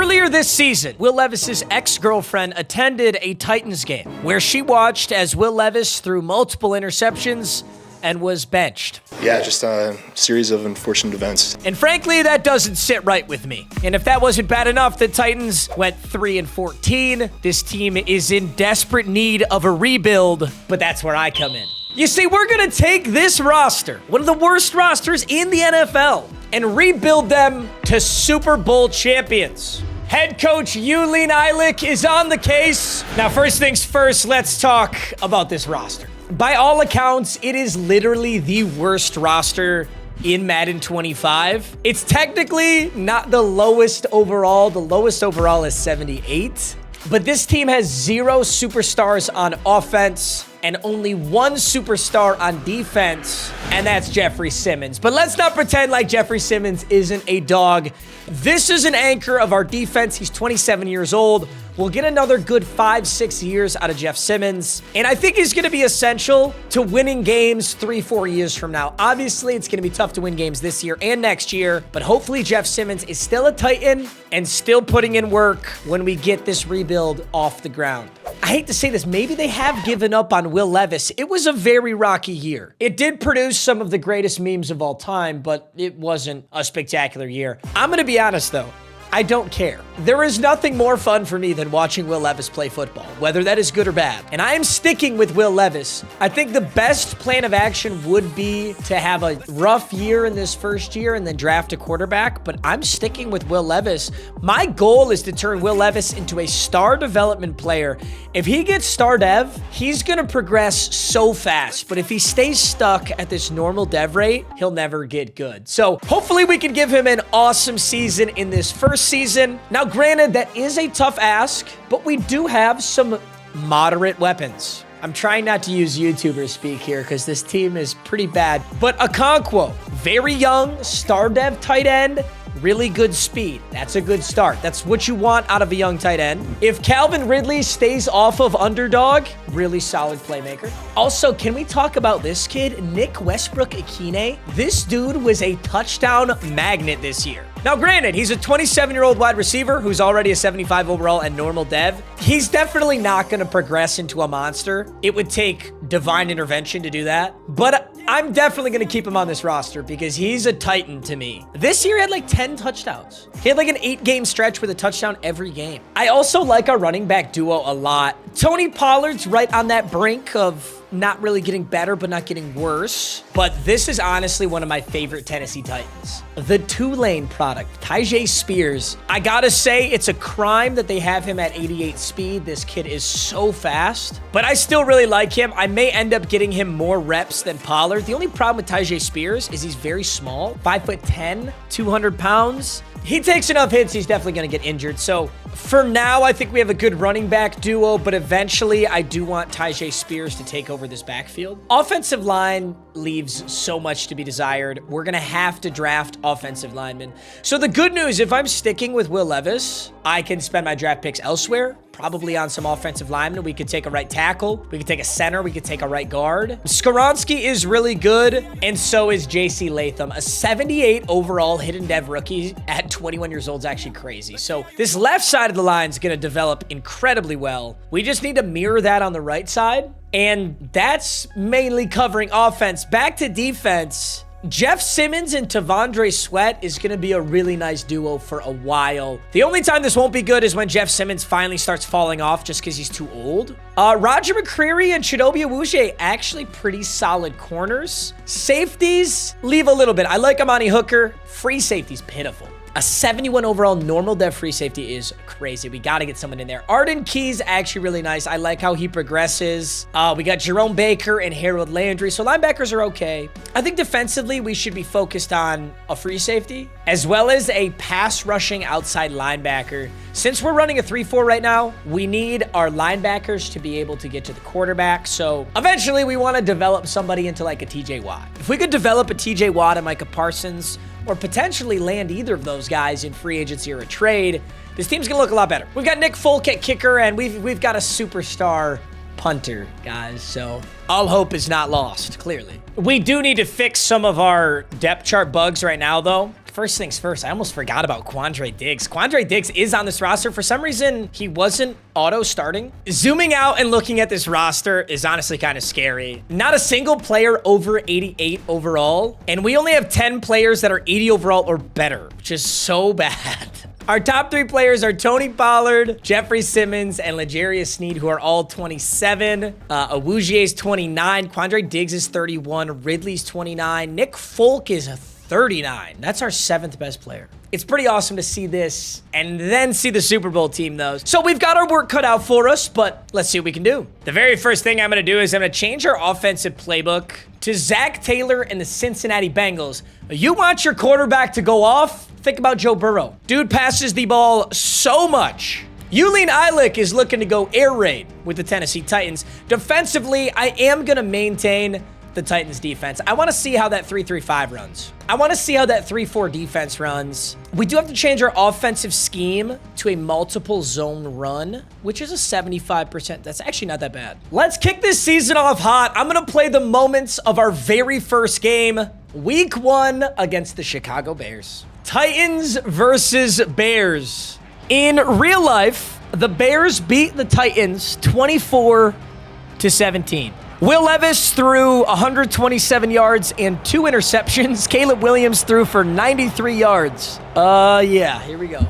Earlier this season, Will Levis's ex-girlfriend attended a Titans game where she watched as Will Levis threw multiple interceptions and was benched. Yeah, just a series of unfortunate events. And frankly, that doesn't sit right with me. And if that wasn't bad enough, the Titans went 3-14. This team is in desperate need of a rebuild, but that's where I come in. You see, we're gonna take this roster, one of the worst rosters in the NFL, and rebuild them to Super Bowl champions. Head coach Yulin Eilich is on the case. Now, first things first, let's talk about this roster. By all accounts, it is literally the worst roster in Madden 25. It's technically not the lowest overall. The lowest overall is 78. But this team has 0 superstars on offense and only 1 superstar on defense, and that's Jeffrey Simmons. But let's not pretend like Jeffrey Simmons isn't a dog. This is an anchor of our defense. He's 27 years old. We'll get another good 5-6 years out of Jeff Simmons. And I think he's going to be essential to winning games 3-4 years from now. Obviously, it's going to be tough to win games this year and next year, but hopefully Jeff Simmons is still a Titan and still putting in work when we get this rebuild off the ground. I hate to say this, maybe they have given up on Will Levis. It was a very rocky year. It did produce some of the greatest memes of all time, but it wasn't a spectacular year. I'm going to be honest though. I don't care. There is nothing more fun for me than watching Will Levis play football, whether that is good or bad. And I am sticking with Will Levis. I think the best plan of action would be to have a rough year in this first year and then draft a quarterback, but I'm sticking with Will Levis. My goal is to turn Will Levis into a star development player. If he gets star dev, he's gonna progress so fast, but if he stays stuck at this normal dev rate, he'll never get good. So hopefully we can give him an awesome season in this first season. Now, granted, that is a tough ask, but we do have some moderate weapons. I'm trying not to use YouTuber speak here because this team is pretty bad. But Okonkwo, very young, star dev tight end, really good speed. That's a good start. That's what you want out of a young tight end. If Calvin Ridley stays off of underdog, really solid playmaker. Also, can we talk about this kid, Nick Westbrook-Ikhine? This dude was a touchdown magnet this year. Now, granted, he's a 27-year-old wide receiver who's already a 75 overall and normal dev. He's definitely not going to progress into a monster. It would take divine intervention to do that. But I'm definitely going to keep him on this roster because he's a Titan to me. This year, he had like 10 touchdowns. He had like an 8-game stretch with a touchdown every game. I also like our running back duo a lot. Tony Pollard's right on that brink of not really getting better, but not getting worse. But this is honestly one of my favorite Tennessee Titans. The Tulane product, Tyjae Spears. I gotta say, it's a crime that they have him at 88 speed. This kid is so fast, but I still really like him. I may end up getting him more reps than Pollard. The only problem with Tyjae Spears is he's very small, 5'10", 200 pounds. He takes enough hits, he's definitely going to get injured. So for now, I think we have a good running back duo, but eventually I do want Tyjae Spears to take over this backfield. Offensive line leaves so much to be desired. We're going to have to draft offensive linemen. So the good news, if I'm sticking with Will Levis, I can spend my draft picks elsewhere, probably on some offensive linemen. We could take a right tackle. We could take a center. We could take a right guard. Skoronski is really good, and so is J.C. Latham. A 78 overall hidden dev rookie at 21 years old is actually crazy. So this left side of the line is going to develop incredibly well. We just need to mirror that on the right side, and that's mainly covering offense. Back to defense. Jeff Simmons and Tavondre Sweat is going to be a really nice duo for a while. The only time this won't be good is when Jeff Simmons finally starts falling off just because he's too old. Roger McCreary and Chidobe Awuzie, actually pretty solid corners. Safeties, leave a little bit. I like Amani Hooker. Free safety's pitiful. A 71 overall normal dev free safety is crazy. We got to get someone in there. Arden Key's actually really nice. I like how he progresses. We got Jerome Baker and Harold Landry. So linebackers are okay. I think defensively, we should be focused on a free safety as well as a pass rushing outside linebacker. Since we're running a 3-4 right now, we need our linebackers to be able to get to the quarterback. So eventually we want to develop somebody into like a TJ Watt. If we could develop a TJ Watt and Micah Parsons, or potentially land either of those guys in free agency or a trade, this team's gonna look a lot better. We've got Nick Folk at kicker, and we've got a superstar punter, guys, so all hope is not lost, clearly. We do need to fix some of our depth chart bugs right now, though. First things first, I almost forgot about Quandre Diggs. Quandre Diggs is on this roster. For some reason, he wasn't auto starting. Zooming out and looking at this roster is honestly kind of scary. Not a single player over 88 overall, and we only have 10 players that are 80 overall or better, which is so bad. Our top 3 players are Tony Pollard, Jeffrey Simmons, and L'Jarius Sneed, who are all 27. Awujie's 29. Quandre Diggs is 31. Ridley's 29. Nick Folk is 39. That's our 7th best player. It's pretty awesome to see this and then see the Super Bowl team, though. So we've got our work cut out for us, but let's see what we can do. The very first thing I'm going to do is I'm going to change our offensive playbook to Zach Taylor and the Cincinnati Bengals. You want your quarterback to go off? Think about Joe Burrow. Dude passes the ball so much. Yulian Eilick is looking to go air raid with the Tennessee Titans. Defensively, I am going to maintain the Titans defense. I want to see how that 3-3-5 runs. I want to see how that 3-4 defense runs. We do have to change our offensive scheme to a multiple zone run, which is a 75%. That's actually not that bad. Let's kick this season off hot. I'm going to play the moments of our very first game, week 1 against the Chicago Bears. Titans versus Bears. In real life, the Bears beat the Titans 24-17. Will Levis threw 127 yards and 2 interceptions. Caleb Williams threw for 93 yards. Yeah, here we go.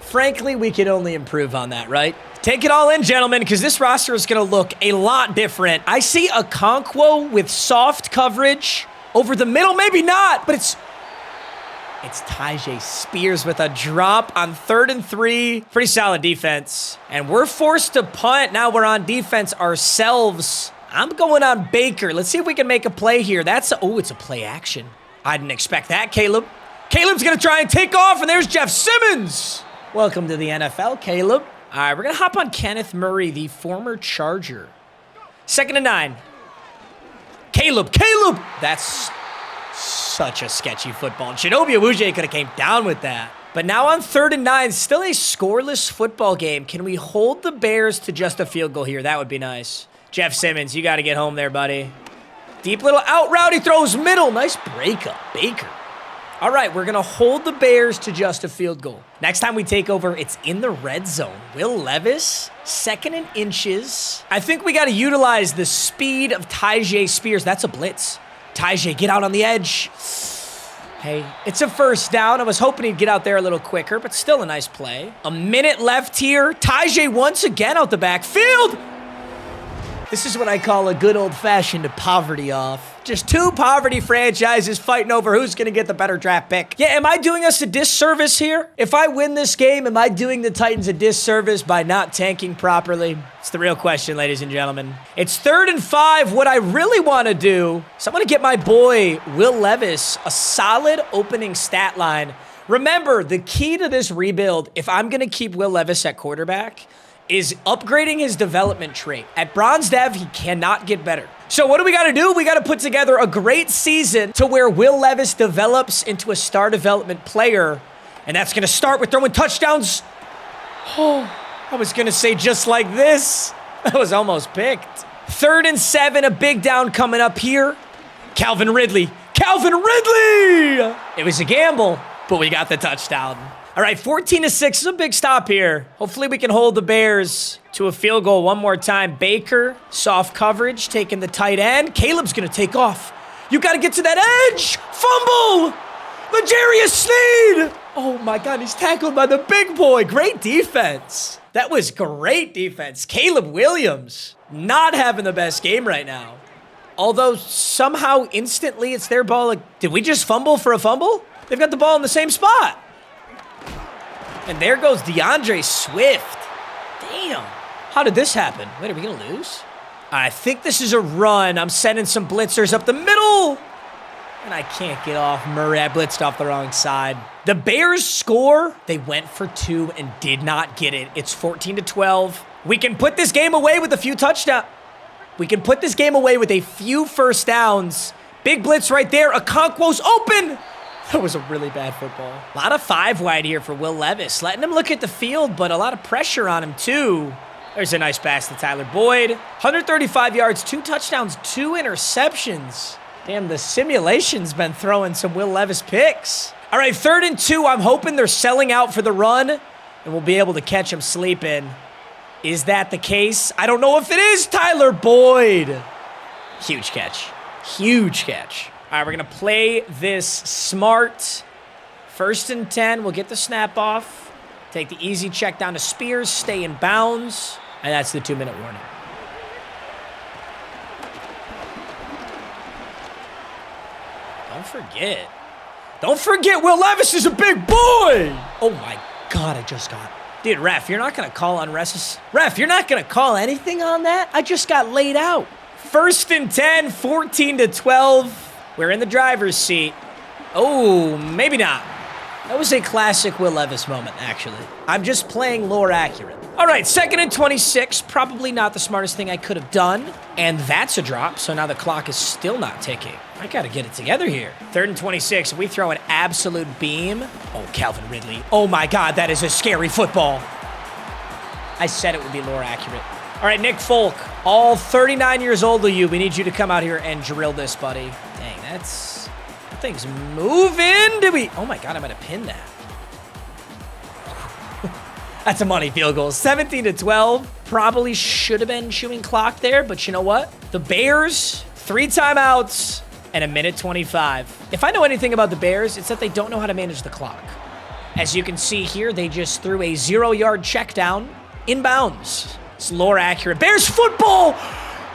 Frankly, we can only improve on that, right? Take it all in, gentlemen, because this roster is going to look a lot different. I see a Okonkwo with soft coverage over the middle. Maybe not, but it's Tyjae Spears with a drop on 3rd and 3. Pretty solid defense. And we're forced to punt. Now we're on defense ourselves. I'm going on Baker. Let's see if we can make a play here. It's a play action. I didn't expect that, Caleb. Caleb's going to try and take off, and there's Jeff Simmons. Welcome to the NFL, Caleb. All right, we're going to hop on Kenneth Murray, the former Charger. 2nd and 9. Caleb. That's such a sketchy football. Chidobe Awuzie could have came down with that. But now on 3rd and 9, still a scoreless football game. Can we hold the Bears to just a field goal here? That would be nice. Jeff Simmons, you got to get home there, buddy. Deep little out route. He throws middle. Nice breakup, Baker. All right, we're going to hold the Bears to just a field goal. Next time we take over, it's in the red zone. Will Levis, 2nd and inches. I think we got to utilize the speed of Tyjae Spears. That's a blitz. Tyjae, get out on the edge. Hey, it's a first down. I was hoping he'd get out there a little quicker, but still a nice play. A minute left here. Tyjae once again out the backfield. This is what I call a good old-fashioned poverty off. Just 2 poverty franchises fighting over who's going to get the better draft pick. Yeah, am I doing us a disservice here? If I win this game, am I doing the Titans a disservice by not tanking properly? It's the real question, ladies and gentlemen. It's 3rd and 5. What I really want to do is I want to get my boy, Will Levis, a solid opening stat line. Remember, the key to this rebuild, if I'm going to keep Will Levis at quarterback, is upgrading his development trait. At Bronze Dev, he cannot get better. So what do we got to do? We got to put together a great season to where Will Levis develops into a star development player. And that's going to start with throwing touchdowns. Oh, I was going to say just like this. That was almost picked. 3rd and 7, a big down coming up here. Calvin Ridley. It was a gamble, but we got the touchdown. All right, 14-6 is a big stop here. Hopefully we can hold the Bears to a field goal one more time. Baker, soft coverage, taking the tight end. Caleb's going to take off. You got to get to that edge. Fumble. L'Jarius Sneed. Oh, my God, he's tackled by the big boy. Great defense. That was great defense. Caleb Williams not having the best game right now. Although somehow instantly it's their ball. Like, did we just fumble for a fumble? They've got the ball in the same spot. And there goes DeAndre Swift. Damn. How did this happen? Wait, are we going to lose? I think this is a run. I'm sending some blitzers up the middle. And I can't get off Murray. I blitzed off the wrong side. The Bears score. They went for 2 and did not get it. It's 14-12. We can put this game away with a few touchdowns. We can put this game away with a few first downs. Big blitz right there. Okonkwo's open. That was a really bad football. A lot of 5 wide here for Will Levis. Letting him look at the field, but a lot of pressure on him too. There's a nice pass to Tyler Boyd. 135 yards, 2 touchdowns, 2 interceptions. Damn, the simulation's been throwing some Will Levis picks. All right, 3rd and 2. I'm hoping they're selling out for the run, and we'll be able to catch them sleeping. Is that the case? I don't know if it is. Tyler Boyd. Huge catch. Huge catch. All right, we're going to play this smart. 1st and 10. We'll get the snap off. Take the easy check down to Spears. Stay in bounds. And that's the 2-minute warning. Don't forget Will Levis is a big boy. Oh, my God, I just got... Dude, ref, you're not going to call on Ref, you're not going to call anything on that? I just got laid out. 1st and 10, 14-12. We're in the driver's seat. Oh, maybe not. That was a classic Will Levis moment, actually. I'm just playing lore accurate. All right, 2nd and 26. Probably not the smartest thing I could have done. And that's a drop, so now the clock is still not ticking. I got to get it together here. 3rd and 26. We throw an absolute beam. Oh, Calvin Ridley. Oh, my God, that is a scary football. I said it would be lore accurate. All right, Nick Folk. All 39 years old of you. We need you to come out here and drill this, buddy. Dang, that thing's moving. Oh, my God, I might have pinned that. That's a money field goal. 17-12. Probably should have been chewing clock there, but you know what? The Bears, 3 timeouts, and 1:25. If I know anything about the Bears, it's that they don't know how to manage the clock. As you can see here, they just threw a 0-yard check down inbounds. It's lore accurate. Bears football!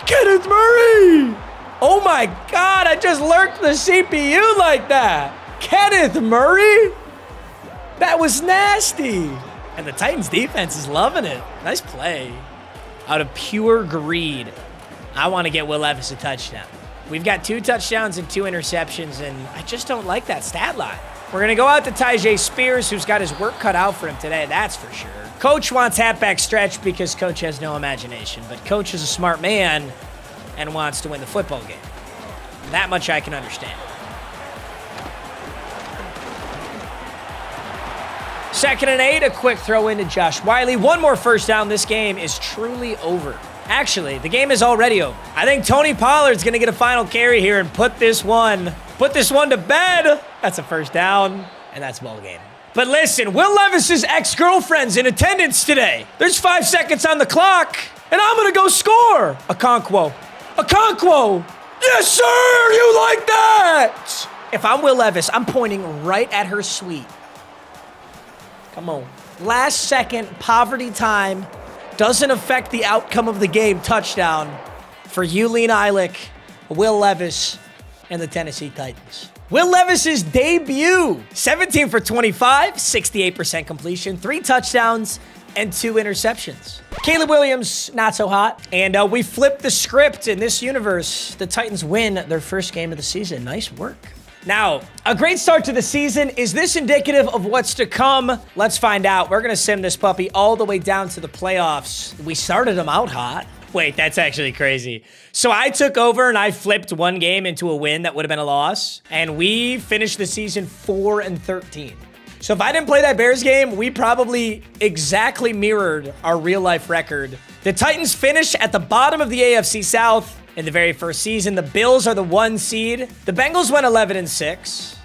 Kenneth Murray! Oh my God, I just lurked the CPU like that. Kenneth Murray? That was nasty. And the Titans defense is loving it. Nice play. Out of pure greed, I want to get Will Levis a touchdown. We've got 2 touchdowns and 2 interceptions, and I just don't like that stat line. We're going to go out to Tyjae Spears, who's got his work cut out for him today, that's for sure. Coach wants halfback stretch because Coach has no imagination, but Coach is a smart man and wants to win the football game. That much I can understand. 2nd and 8, a quick throw into Josh Wiley. 1 more first down. This game is truly over. Actually, the game is already over. I think Tony Pollard's going to get a final carry here and put this one to bed. That's a first down, and that's ball game. But listen, Will Levis's ex-girlfriend's in attendance today. There's 5 seconds on the clock, and I'm going to go score. Okonkwo. Yes, sir. You like that? If I'm Will Levis, I'm pointing right at her suite. Come on. Last second, poverty time. Doesn't affect the outcome of the game. Touchdown for Yulian Eilick, Will Levis, and the Tennessee Titans. Will Levis's debut. 17 for 25, 68% completion, 3 touchdowns, and 2 interceptions. Caleb Williams, not so hot. And we flipped the script in this universe. The Titans win their first game of the season. Nice work. Now, a great start to the season. Is this indicative of what's to come? Let's find out. We're going to sim this puppy all the way down to the playoffs. We started them out hot. Wait, that's actually crazy. So I took over and I flipped 1 game into a win that would have been a loss. And we finished the season 4-13. So if I didn't play that Bears game, we probably exactly mirrored our real-life record. The Titans finish at the bottom of the AFC South. In the very first season, the Bills are the 1 seed. The Bengals went 11-6.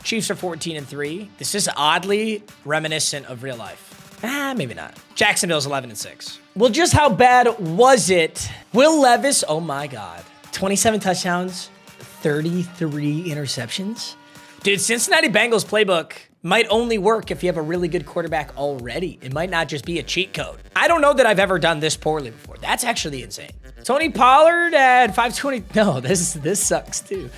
Chiefs are 14-3. This is oddly reminiscent of real life. Maybe not. Jacksonville's 11-6. Well, just how bad was it? Will Levis, oh my God. 27 touchdowns, 33 interceptions. Dude, Cincinnati Bengals playbook might only work if you have a really good quarterback already. It might not just be a cheat code. I don't know that I've ever done this poorly before. That's actually insane. Tony Pollard at 520. No, this sucks too.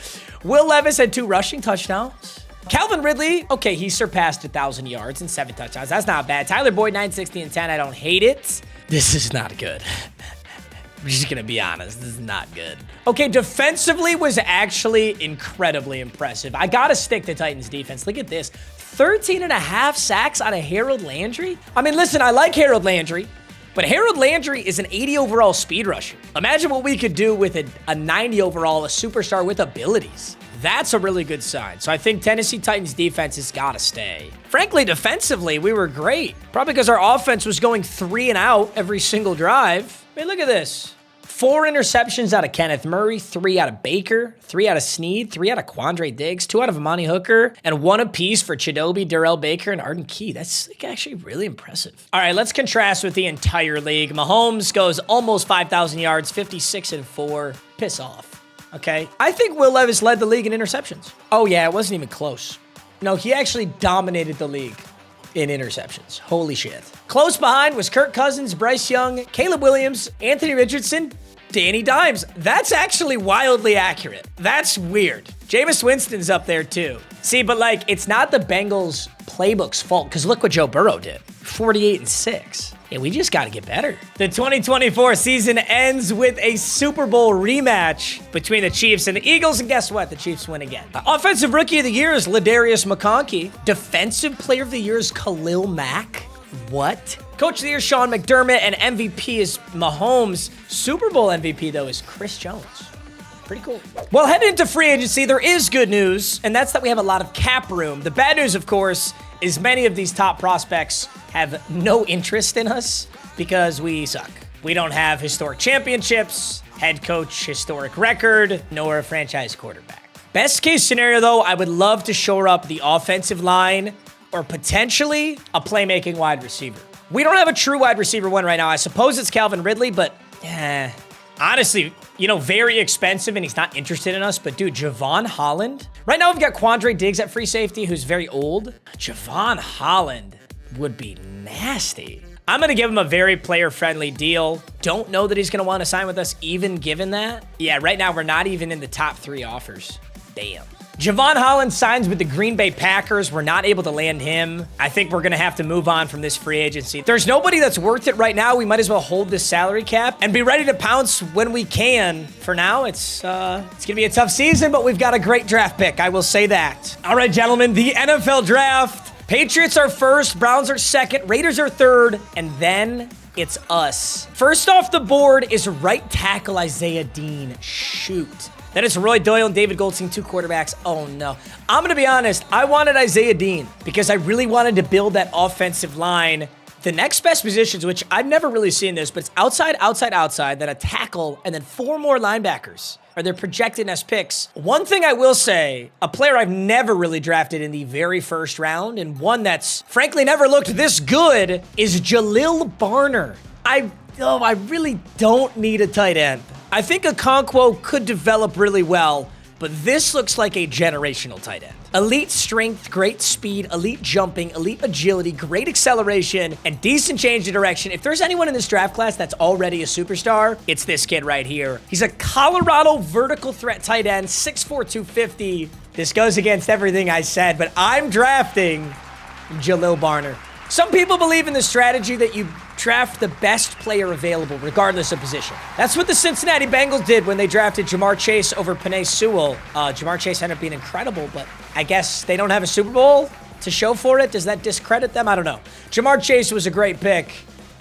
Will Levis had 2 rushing touchdowns. Calvin Ridley, okay, he surpassed 1,000 yards and 7 touchdowns. That's not bad. Tyler Boyd, 960 and 10. I don't hate it. This is not good. I'm just going to be honest. This is not good. Okay, defensively was actually incredibly impressive. I got to stick to Titans defense. Look at this. 13.5 sacks on a Harold Landry. I mean, listen, I like Harold Landry, but Harold Landry is an 80 overall speed rusher. Imagine what we could do with a 90 overall, a superstar with abilities. That's a really good sign. So I think Tennessee Titans defense has got to stay. Frankly, defensively, we were great. Probably because our offense was going 3 and out every single drive. I mean, look at this. 4 interceptions out of Kenneth Murray, 3 out of Baker, 3 out of Snead, 3 out of Quandre Diggs, 2 out of Amani Hooker, and 1 apiece for Chidobe, Darrell Baker, and Arden Key. That's like actually really impressive. All right, let's contrast with the entire league. Mahomes goes almost 5,000 yards, 56-4. Piss off, okay? I think Will Levis led the league in interceptions. Oh yeah, it wasn't even close. No, he actually dominated the league in interceptions. Holy shit. Close behind was Kirk Cousins, Bryce Young, Caleb Williams, Anthony Richardson, Danny Dimes. That's actually wildly accurate. That's weird. Jameis Winston's up there too. See, but like, it's not the Bengals playbook's fault, because look what Joe Burrow did. 48-6. Yeah, we just got to get better. The 2024 season ends with a Super Bowl rematch between the Chiefs and the Eagles, and guess what? The Chiefs win again. Offensive Rookie of the Year is Ladarius McConkey. Defensive Player of the Year is Khalil Mack. What? Coach of the Year, Sean McDermott, and MVP is Mahomes. Super Bowl MVP, though, is Chris Jones. Pretty cool. Well, heading into free agency, there is good news, and that's that we have a lot of cap room. The bad news, of course, is many of these top prospects have no interest in us because we suck. We don't have historic championships, head coach historic record, nor a franchise quarterback. Best case scenario, though, I would love to shore up the offensive line or potentially a playmaking wide receiver. We don't have a true wide receiver one right now. I suppose it's Calvin Ridley, but honestly, you know, very expensive and he's not interested in us. But dude, Javon Holland. Right now we've got Quandre Diggs at free safety, who's very old. Javon Holland would be nasty. I'm going to give him a very player-friendly deal. Don't know that he's going to want to sign with us even given that. Yeah, right now we're not even in the top 3 offers. Damn. Javon Holland signs with the Green Bay Packers. We're not able to land him. I think we're going to have to move on from this free agency. There's nobody that's worth it right now. We might as well hold this salary cap and be ready to pounce when we can. For now, it's going to be a tough season, but we've got a great draft pick. I will say that. All right, gentlemen, the NFL draft. Patriots are first, Browns are second, Raiders are third, and then it's us. First off the board is right tackle Isaiah Dean. Shoot. Then it's Roy Doyle and David Goldstein, 2 quarterbacks. Oh, no. I'm going to be honest. I wanted Isaiah Dean because I really wanted to build that offensive line. The next best positions, which I've never really seen this, but it's outside, outside, outside, then a tackle, and then 4 more linebackers are they're projected as picks. One thing I will say, a player I've never really drafted in the very first round, and one that's frankly never looked this good, is Jalil Barner. I really don't need a tight end. I think Okonkwo could develop really well, but this looks like a generational tight end. Elite strength, great speed, elite jumping, elite agility, great acceleration, and decent change of direction. If there's anyone in this draft class that's already a superstar, it's this kid right here. He's a Colorado vertical threat tight end, 6'4", 250. This goes against everything I said, but I'm drafting Jalil Barner. Some people believe in the strategy that you draft the best player available, regardless of position. That's what the Cincinnati Bengals did when they drafted Jamar Chase over Penei Sewell. Jamar Chase ended up being incredible, but I guess they don't have a Super Bowl to show for it. Does that discredit them? I don't know. Jamar Chase was a great pick,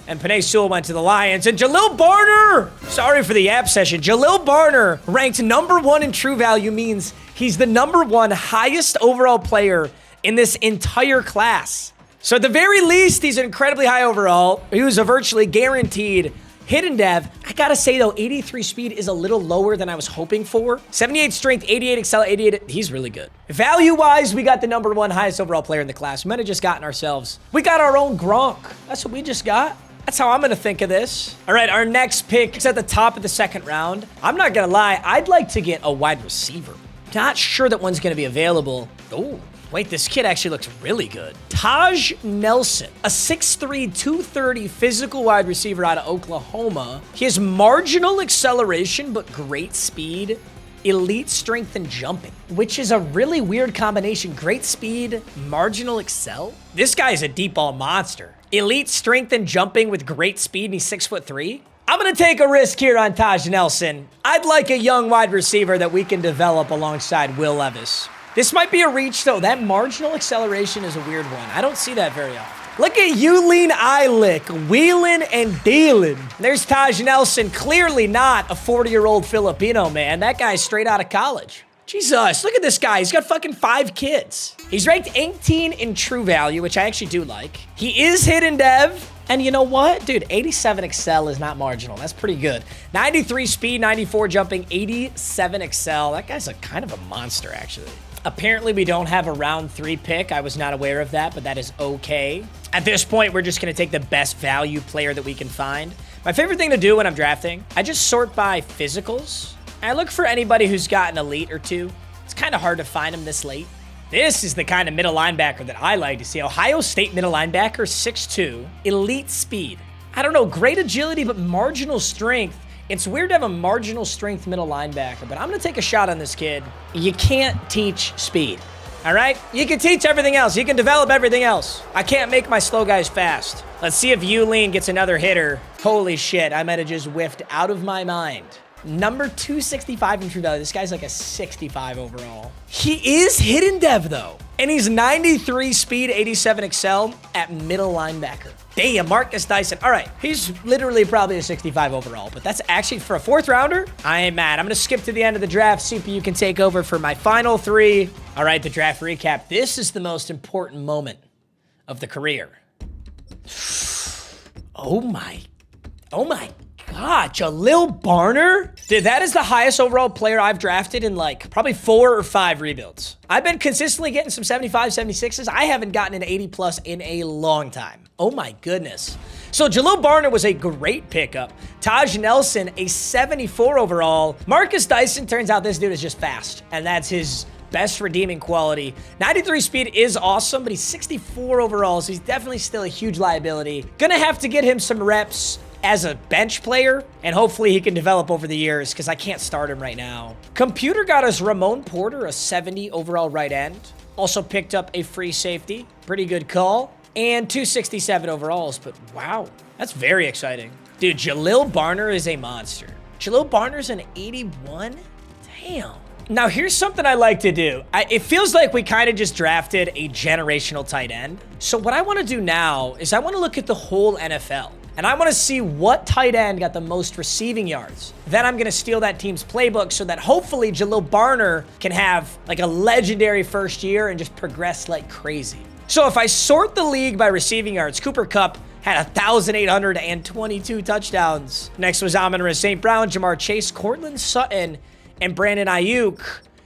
and Penei Sewell went to the Lions. And Jalil Barner, sorry for the app session, Jalil Barner, ranked #1 in true value, means he's the #1 highest overall player in this entire class. So at the very least, he's incredibly high overall. He was a virtually guaranteed hidden dev. I gotta say though, 83 speed is a little lower than I was hoping for. 78 strength, 88 excel, 88, he's really good. Value-wise, we got the #1 highest overall player in the class. We might have just gotten ourselves, we got our own Gronk. That's what we just got. That's how I'm gonna think of this. All right, our next pick is at the top of the 2nd round. I'm not gonna lie, I'd like to get a wide receiver. Not sure that one's gonna be available. Oh. Wait, this kid actually looks really good. Taj Nelson, a 6'3", 230 physical wide receiver out of Oklahoma. He has marginal acceleration, but great speed, elite strength, and jumping, which is a really weird combination. Great speed, marginal excel. This guy is a deep ball monster. Elite strength and jumping with great speed, and he's 6'3". I'm going to take a risk here on Taj Nelson. I'd like a young wide receiver that we can develop alongside Will Levis. This might be a reach, though. That marginal acceleration is a weird one. I don't see that very often. Look at Yulin Eilick, wheeling and dealing. There's Taj Nelson, clearly not a 40-year-old Filipino man. That guy's straight out of college. Jesus, look at this guy. He's got fucking 5 kids. He's ranked 18 in true value, which I actually do like. He is hidden dev, And you know what? Dude, 87 excel is not marginal. That's pretty good. 93 speed, 94 jumping, 87 excel. That guy's a kind of a monster, actually. Apparently, we don't have a round 3 pick. I was not aware of that, but that is okay. At this point, we're just going to take the best value player that we can find. My favorite thing to do when I'm drafting, I just sort by physicals. I look for anybody who's got an elite or two. It's kind of hard to find them this late. This is the kind of middle linebacker that I like to see. Ohio State middle linebacker, 6'2", elite speed. I don't know, great agility, but marginal strength. It's weird to have a marginal strength middle linebacker, but I'm going to take a shot on this kid. You can't teach speed, all right? You can teach everything else. You can develop everything else. I can't make my slow guys fast. Let's see if Yulin gets another hitter. Holy shit, I might have just whiffed out of my mind. Number 265 in True Value. This guy's like a 65 overall. He is hidden dev, though. And he's 93 speed, 87 excel at middle linebacker. Damn, Marcus Dyson. All right, he's literally probably a 65 overall, but that's actually for a 4th rounder. I ain't mad. I'm going to skip to the end of the draft. CPU can take over for my final 3. All right, the draft recap. This is the most important moment of the career. Oh my God, Jalil Barner? Dude, that is the highest overall player I've drafted in like probably 4 or 5 rebuilds. I've been consistently getting some 75, 76s. I haven't gotten an 80 plus in a long time. Oh my goodness. So Jalil Barner was a great pickup. Taj Nelson, a 74 overall. Marcus Dyson, turns out this dude is just fast, and that's his best redeeming quality. 93 speed is awesome, but he's 64 overall, so he's definitely still a huge liability. Gonna have to get him some reps as a bench player, and hopefully he can develop over the years because I can't start him right now. Computer got us Ramon Porter, a 70 overall right end. Also picked up a free safety. Pretty good call. And 267 overalls, but wow, that's very exciting. Dude, Jalil Barner is a monster. Jalil Barner's an 81? Damn. Now, here's something I like to do. It feels like we kind of just drafted a generational tight end. So what I want to do now is I want to look at the whole NFL. And I want to see what tight end got the most receiving yards. Then I'm going to steal that team's playbook so that hopefully Jalil Barner can have like a legendary first year and just progress like crazy. So if I sort the league by receiving yards, Cooper Kupp had 1,822 touchdowns. Next was Amon-Ra St. Brown, Jamar Chase, Courtland Sutton, and Brandon Ayuk.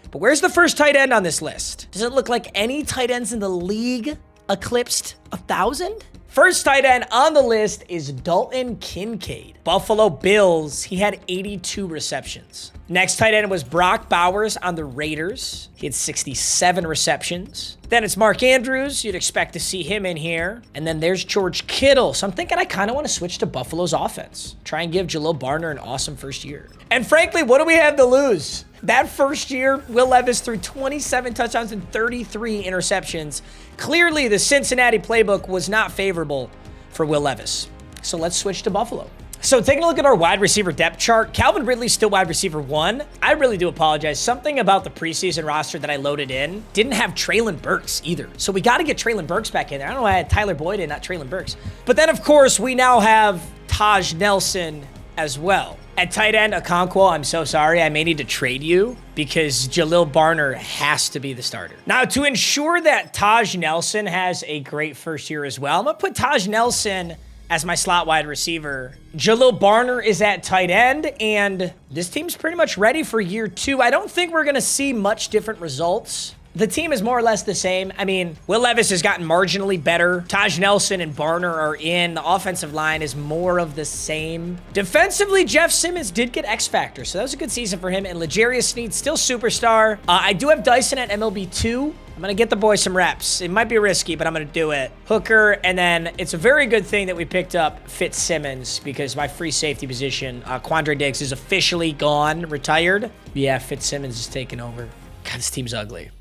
But where's the first tight end on this list? Does it look like any tight ends in the league eclipsed 1,000? First tight end on the list is Dalton Kincaid. Buffalo Bills, he had 82 receptions. Next tight end was Brock Bowers on the Raiders. He had 67 receptions. Then it's Mark Andrews. You'd expect to see him in here. And then there's George Kittle. So I'm thinking I kind of want to switch to Buffalo's offense. Try and give Jalil Barner an awesome first year. And frankly, what do we have to lose? That first year, Will Levis threw 27 touchdowns and 33 interceptions. Clearly, the Cincinnati playbook was not favorable for Will Levis. So let's switch to Buffalo. So taking a look at our wide receiver depth chart, Calvin Ridley's still wide receiver 1. I really do apologize. Something about the preseason roster that I loaded in didn't have Treylon Burks either. So we got to get Treylon Burks back in there. I don't know why I had Tyler Boyd and not Treylon Burks. But then, of course, we now have Taj Nelson as well. At tight end, Okonkwo, I'm so sorry. I may need to trade you because Jalil Barner has to be the starter. Now, to ensure that Taj Nelson has a great first year as well, I'm going to put Taj Nelson as my slot wide receiver. Jalil Barner is at tight end, and this team's pretty much ready for year 2. I don't think we're going to see much different results. The team is more or less the same. I mean, Will Levis has gotten marginally better. Taj Nelson and Barner are in. The offensive line is more of the same. Defensively, Jeff Simmons did get X Factor, so that was a good season for him. And L'Jarius Sneed, still superstar. I do have Dyson at MLB 2. I'm going to get the boy some reps. It might be risky, but I'm going to do it. Hooker, and then it's a very good thing that we picked up Fitzsimmons because my free safety position, Quandre Diggs, is officially gone, retired. Yeah, Fitzsimmons is taking over. God, this team's ugly.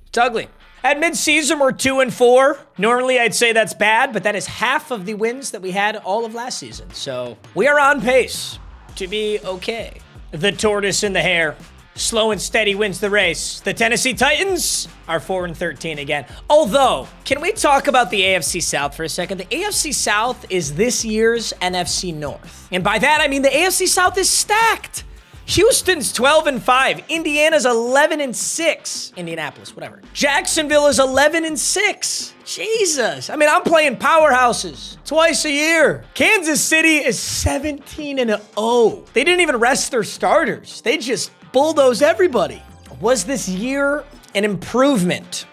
It's ugly. At midseason, we're 2-4. Normally, I'd say that's bad, but that is half of the wins that we had all of last season. So we are on pace to be okay. The tortoise and the hare. Slow and steady wins the race. The Tennessee Titans are 4-13 again. Although, can we talk about the AFC South for a second? The AFC South is this year's NFC North. And by that, I mean the AFC South is stacked. Houston's 12-5. Indiana's 11-6. Indianapolis, whatever. Jacksonville is 11-6. Jesus. I mean, I'm playing powerhouses twice a year. Kansas City is 17-0. They didn't even rest their starters. They just bulldozed everybody. Was this year an improvement?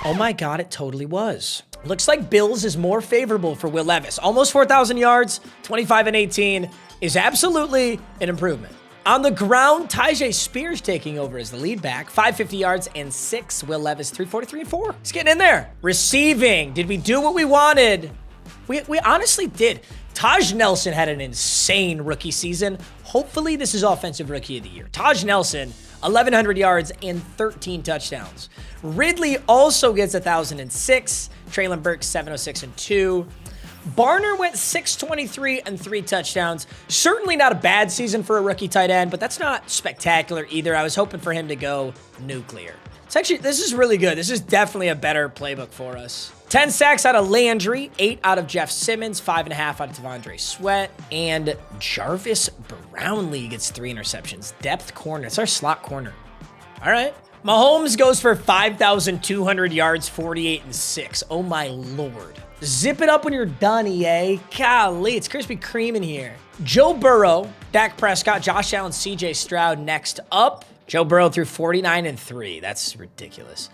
Oh my God, it totally was. Looks like Bills is more favorable for Will Levis. Almost 4,000 yards, 25-18 is absolutely an improvement. On the ground, Tyjae Spears taking over as the lead back. 550 yards and 6. Will Levis, 343 and 4. He's getting in there. Receiving. Did we do what we wanted? We honestly did. Taj Nelson had an insane rookie season. Hopefully, this is Offensive Rookie of the Year. Taj Nelson, 1,100 yards and 13 touchdowns. Ridley also gets 1,006. Traylon Burks, 706 and 2. Barner went 623 and 3 touchdowns. Certainly not a bad season for a rookie tight end, but that's not spectacular either. I was hoping for him to go nuclear. This is really good. This is definitely a better playbook for us. 10 sacks out of Landry, 8 out of Jeff Simmons, 5.5 out of Devondre Sweat, and Jarvis Brownlee gets 3 interceptions. Depth corner. It's our slot corner. All right. Mahomes goes for 5,200 yards, 48 and 6. Oh my Lord. Zip it up when you're done, EA. Golly, it's Krispy Kreme in here. Joe Burrow, Dak Prescott, Josh Allen, CJ Stroud next up. Joe Burrow threw 49 and 3. That's ridiculous.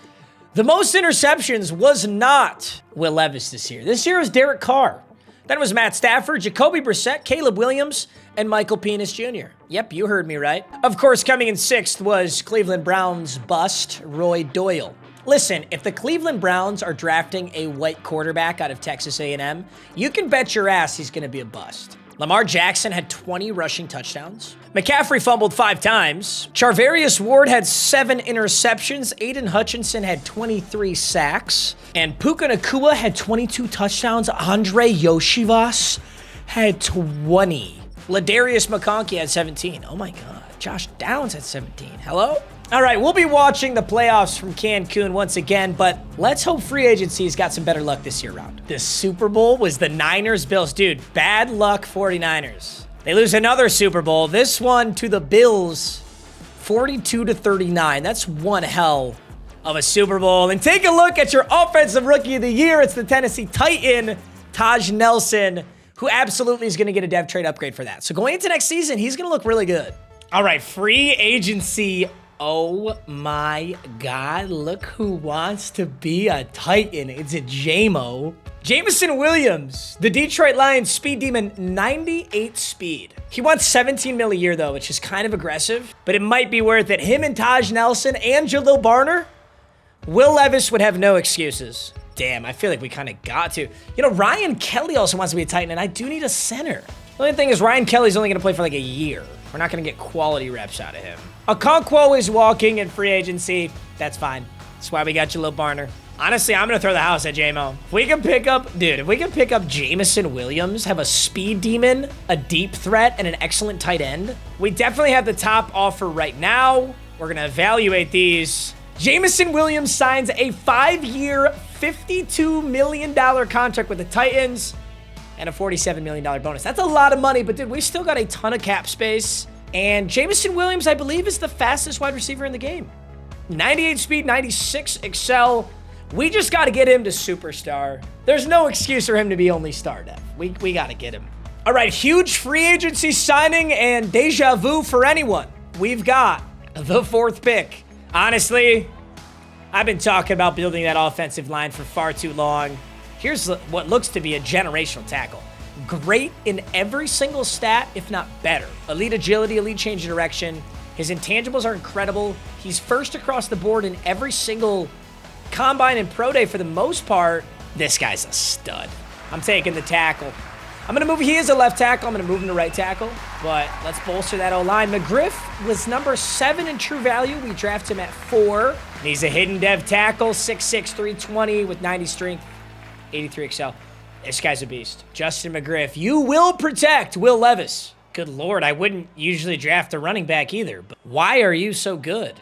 The most interceptions was not Will Levis this year. This year was Derek Carr. Then it was Matt Stafford, Jacoby Brissett, Caleb Williams, and Michael Penix Jr. Yep, you heard me right. Of course, coming in 6th was Cleveland Browns bust, Roy Doyle. Listen, if the Cleveland Browns are drafting a white quarterback out of Texas A&M, you can bet your ass he's going to be a bust. Lamar Jackson had 20 rushing touchdowns. McCaffrey fumbled 5 times. Charvarius Ward had 7 interceptions. Aiden Hutchinson had 23 sacks. And Puka Nacua had 22 touchdowns. Andre Yoshivas had 20. Ladarius McConkey had 17. Oh my God. Josh Downs had 17. Hello? All right, we'll be watching the playoffs from Cancun once again, but let's hope free agency's got some better luck this year round. The Super Bowl was the Niners-Bills. Dude, bad luck 49ers. They lose another Super Bowl. This one to the Bills, 42-39. That's one hell of a Super Bowl. And take a look at your Offensive Rookie of the Year. It's the Tennessee Titan, Taj Nelson, who absolutely is going to get a dev trade upgrade for that. So going into next season, he's going to look really good. All right, free agency. Oh my God, look who wants to be a Titan. It's a JMO. Jameson Williams, the Detroit Lions speed demon, 98 speed. He wants 17 mil a year though, which is kind of aggressive, but it might be worth it. Him and Taj Nelson and Jalil Barner, Will Levis would have no excuses. Damn, I feel like we kind of got to. You know, Ryan Kelly also wants to be a Titan, and I do need a center. The only thing is Ryan Kelly's only going to play for like a year. We're not going to get quality reps out of him. Okonkwo is walking in free agency. That's fine. That's why we got Jalil Barner. Honestly, I'm going to throw the house at JMO. If we can pick up Jameson Williams, have a speed demon, a deep threat, and an excellent tight end, we definitely have the top offer right now. We're going to evaluate these. Jameson Williams signs a 5-year, $52 million contract with the Titans and a $47 million bonus. That's a lot of money, but dude, we still got a ton of cap space. And Jameson Williams, I believe, is the fastest wide receiver in the game. 98 speed, 96 excel. We just got to get him to superstar. There's no excuse for him to be only star depth. We got to get him. All right, huge free agency signing and deja vu for anyone. We've got the 4th pick. Honestly, I've been talking about building that offensive line for far too long. Here's what looks to be a generational tackle. Great in every single stat, if not better. Elite agility, elite change of direction. His intangibles are incredible. He's first across the board in every single combine and pro day for the most part. This guy's a stud. I'm taking the tackle. He is a left tackle. I'm going to move him to right tackle, but let's bolster that O-line. McGriff was number 7 in true value. We draft him at 4. And he's a hidden dev tackle, 6'6", 320 with 90 strength, 83 excel. This guy's a beast. Justin McGriff, you will protect Will Levis. Good Lord, I wouldn't usually draft a running back either, but why are you so good?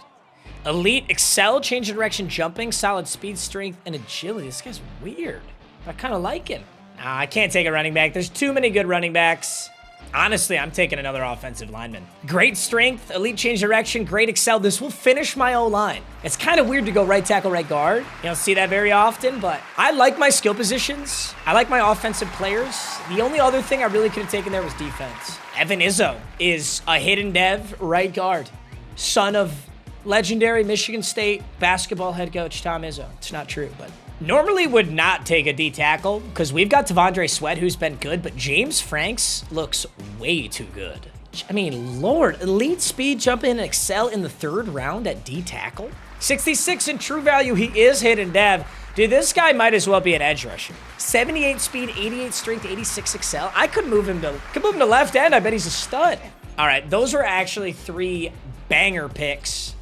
Elite excel, change of direction, jumping, solid speed, strength, and agility. This guy's weird. I kind of like him. Nah, I can't take a running back. There's too many good running backs. Honestly, I'm taking another offensive lineman. Great strength, elite change direction, great excel. This will finish my O-line. It's kind of weird to go right tackle, right guard. You don't see that very often, but I like my skill positions. I like my offensive players. The only other thing I really could have taken there was defense. Evan Izzo is a hidden dev right guard. Son of legendary Michigan State basketball head coach Tom Izzo. It's not true, but normally would not take a D tackle because we've got Tavondre Sweat, who's been good, but James Franks looks way too good. I mean, Lord, elite speed, jump in and excel in the 3rd round at D tackle. 66 in true value. He is hidden dev. Dude, this guy might as well be an edge rusher. 78 speed, 88 strength, 86 excel. I could move him to left end. I bet he's a stud. All right, those were actually 3 banger picks.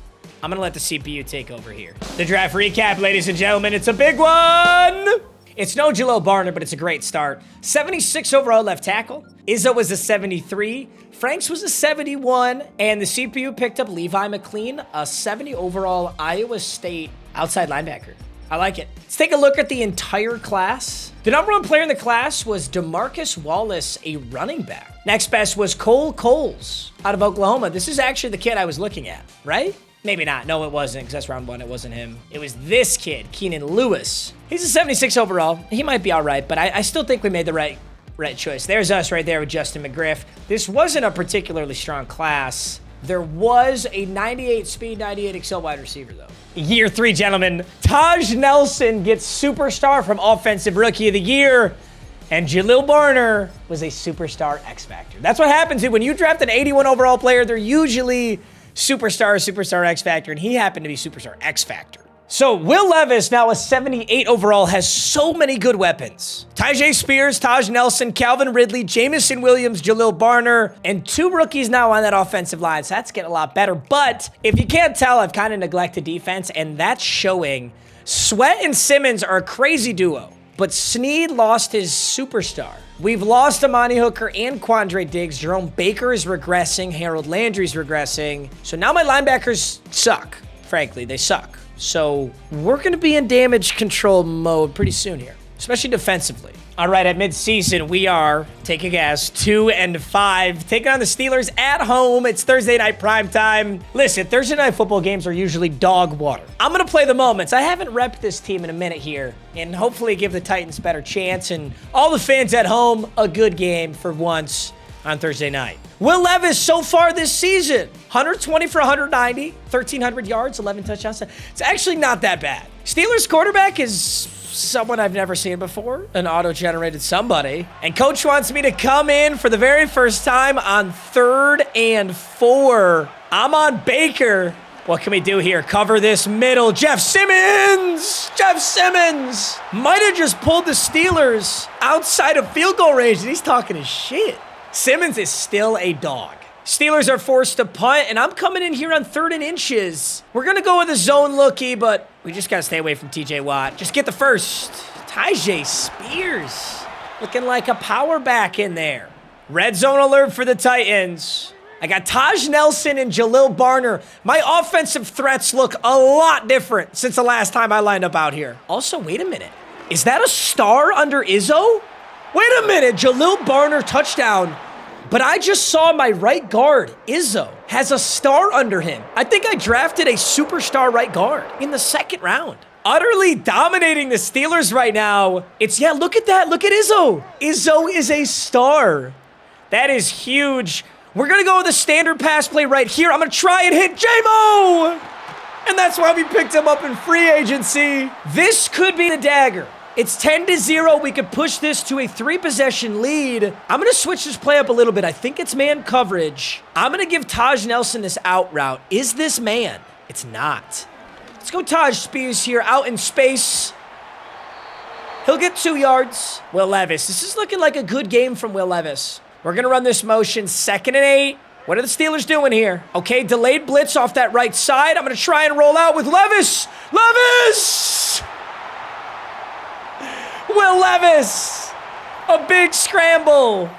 I'm going to let the CPU take over here. The draft recap, ladies and gentlemen, it's a big one. It's no Jalil Barner, but it's a great start. 76 overall left tackle. Izzo was a 73. Franks was a 71. And the CPU picked up Levi McLean, a 70 overall Iowa State outside linebacker. I like it. Let's take a look at the entire class. The number 1 player in the class was DeMarcus Wallace, a running back. Next best was Cole Coles out of Oklahoma. This is actually the kid I was looking at, right? Maybe not. No, it wasn't, because that's round 1. It wasn't him. It was this kid, Keenan Lewis. He's a 76 overall. He might be all right, but I still think we made the right choice. There's us right there with Justin McGriff. This wasn't a particularly strong class. There was a 98 speed, 98 excel wide receiver, though. Year 3, gentlemen. Taj Nelson gets superstar from Offensive Rookie of the Year. And Jalil Barner was a superstar X Factor. That's what happens when you draft an 81 overall player. They're usually superstar X Factor, and he happened to be superstar X Factor. So Will Levis, now a 78 overall, has so many good weapons. Tyjae Spears, Taj Nelson, Calvin Ridley, Jamison Williams, Jalil Barner, and 2 rookies now on that offensive line. So that's getting a lot better. But if you can't tell, I've kind of neglected defense, and that's showing. Sweat and Simmons are a crazy duo, but Snead lost his superstar. We've lost Amani Hooker and Quandre Diggs. Jerome Baker is regressing. Harold Landry's regressing. So now my linebackers suck. Frankly, they suck. So we're going to be in damage control mode pretty soon here, especially defensively. All right, at midseason, we are, take a guess, 2-5, taking on the Steelers at home. It's Thursday night prime time. Listen, Thursday night football games are usually dog water. I'm going to play the moments. I haven't repped this team in a minute here, and hopefully give the Titans a better chance, and all the fans at home a good game for once on Thursday night. Will Levis so far this season, 120 for 190, 1,300 yards, 11 touchdowns. It's actually not that bad. Steelers quarterback is someone I've never seen before, an auto-generated somebody. And coach wants me to come in for the very first time on 3rd and 4. I'm on Baker. What can we do here? Cover this middle. Jeff Simmons! Jeff Simmons might have just pulled the Steelers outside of field goal range, and he's talking his shit. Simmons is still a dog. Steelers are forced to punt, and I'm coming in here on 3rd and inches. We're going to go with a zone lookie, but we just got to stay away from TJ Watt. Just get the first. Tyjae Spears looking like a power back in there. Red zone alert for the Titans. I got Taj Nelson and Jalil Barner. My offensive threats look a lot different since the last time I lined up out here. Also, wait a minute. Is that a star under Izzo? Wait a minute. Jalil Barner touchdown. But I just saw my right guard, Izzo, has a star under him. I think I drafted a superstar right guard in the 2nd round. Utterly dominating the Steelers right now. Yeah, look at that. Look at Izzo. Izzo is a star. That is huge. We're going to go with a standard pass play right here. I'm going to try and hit J-Mo. And that's why we picked him up in free agency. This could be the dagger. It's 10-0. We could push this to a 3-possession lead. I'm going to switch this play up a little bit. I think it's man coverage. I'm going to give Taj Nelson this out route. Is this man? It's not. Let's go Taj Spears here out in space. He'll get 2 yards. Will Levis. This is looking like a good game from Will Levis. We're going to run this motion 2nd and 8. What are the Steelers doing here? Okay, delayed blitz off that right side. I'm going to try and roll out with Levis. Levis! Will Levis, a big scramble.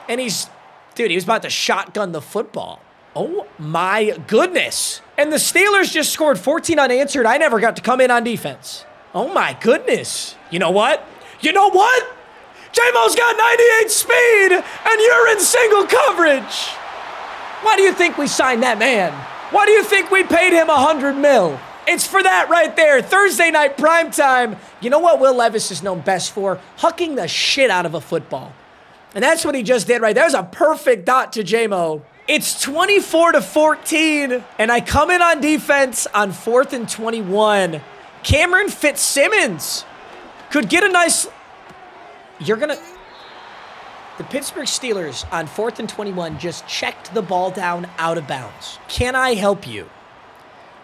And he was about to shotgun the football. Oh my goodness. And the Steelers just scored 14 unanswered. I never got to come in on defense. Oh my goodness. You know what? J-Mo's got 98 speed, and you you're in single coverage. Why do you think we signed that man? Why do you think we paid him $100 million? It's for that right there. Thursday night primetime. You know what Will Levis is known best for? Hucking the shit out of a football. And that's what he just did right there. There's a perfect dot to J-Mo. It's 24-14, and I come in on defense on 4th and 21. Cameron Fitzsimmons could get a nice... The Pittsburgh Steelers on 4th and 21 just checked the ball down out of bounds. Can I help you?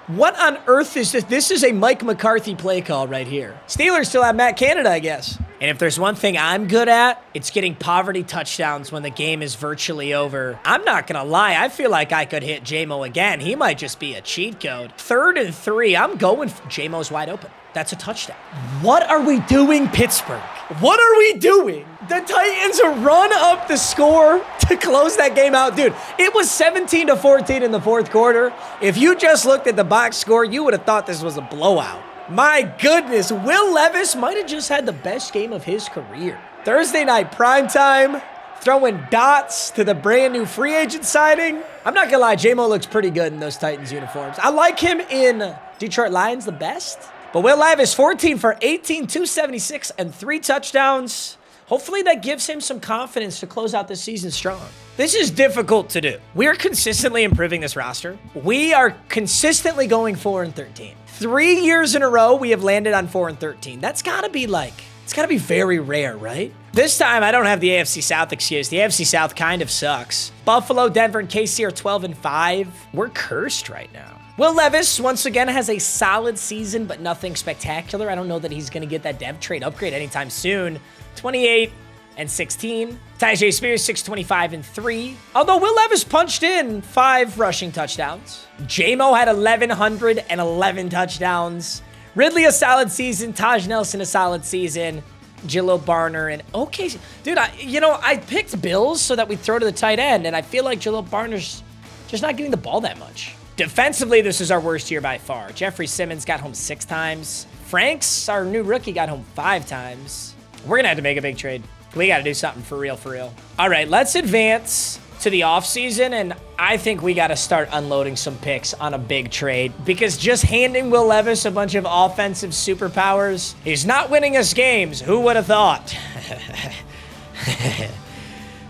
What on earth is this? This is a Mike McCarthy play call right here. Steelers still have Matt Canada, I guess. And if there's one thing I'm good at, it's getting poverty touchdowns when the game is virtually over. I'm not going to lie. I feel like I could hit J-Mo again. He might just be a cheat code. 3rd and 3. I'm going. J-Mo's wide open. That's a touchdown. What are we doing, Pittsburgh? What are we doing? The Titans run up the score to close that game out. Dude, it was 17-14 in the 4th quarter. If you just looked at the box score, you would have thought this was a blowout. My goodness, Will Levis might have just had the best game of his career. Thursday night primetime, throwing dots to the brand new free agent signing. I'm not gonna lie, J-Mo looks pretty good in those Titans uniforms. I like him in Detroit Lions the best. But Will Levis, 14 for 18, 276, and 3 touchdowns. Hopefully that gives him some confidence to close out the season strong. This is difficult to do. We're consistently improving this roster. We are consistently going 4 and 13. 3 years in a row, we have landed on 4 and 13. That's gotta be it's gotta be very rare, right? This time, I don't have the AFC South excuse. The AFC South kind of sucks. Buffalo, Denver, and KC are 12 and 5. We're cursed right now. Will Levis, once again, has a solid season, but nothing spectacular. I don't know that he's going to get that dev trade upgrade anytime soon. 28 and 16. Tyjae Spears, 625 and 3. Although Will Levis punched in 5 rushing touchdowns. J-Mo had 1,111 touchdowns. Ridley, a solid season. Taj Nelson, a solid season. Jalil Barner and okay. Dude, I picked Bills so that we throw to the tight end, and I feel like Jalil Barner's just not getting the ball that much. Defensively, this is our worst year by far. Jeffrey Simmons got home 6 times. Franks, our new rookie, got home 5 times. We're going to have to make a big trade. We got to do something for real, for real. All right, let's advance to the offseason, and I think we got to start unloading some picks on a big trade because just handing Will Levis a bunch of offensive superpowers, he's not winning us games. Who would have thought?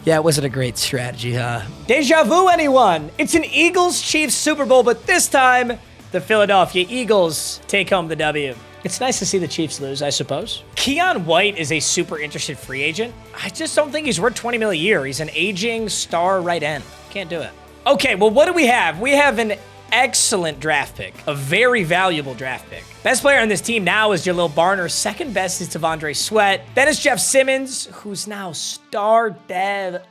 Yeah, it wasn't a great strategy, huh? Deja vu, anyone? It's an Eagles-Chiefs Super Bowl, but this time, the Philadelphia Eagles take home the W. It's nice to see the Chiefs lose, I suppose. Keon White is a super interested free agent. I just don't think he's worth $20 million a year. He's an aging star right end. Can't do it. Okay, well, what do we have? We have an excellent draft pick, a very valuable draft pick. Best player on this team now is Jalil Barner. Second best is T'Vondre Sweat. Then is Jeff Simmons, who's now star dev.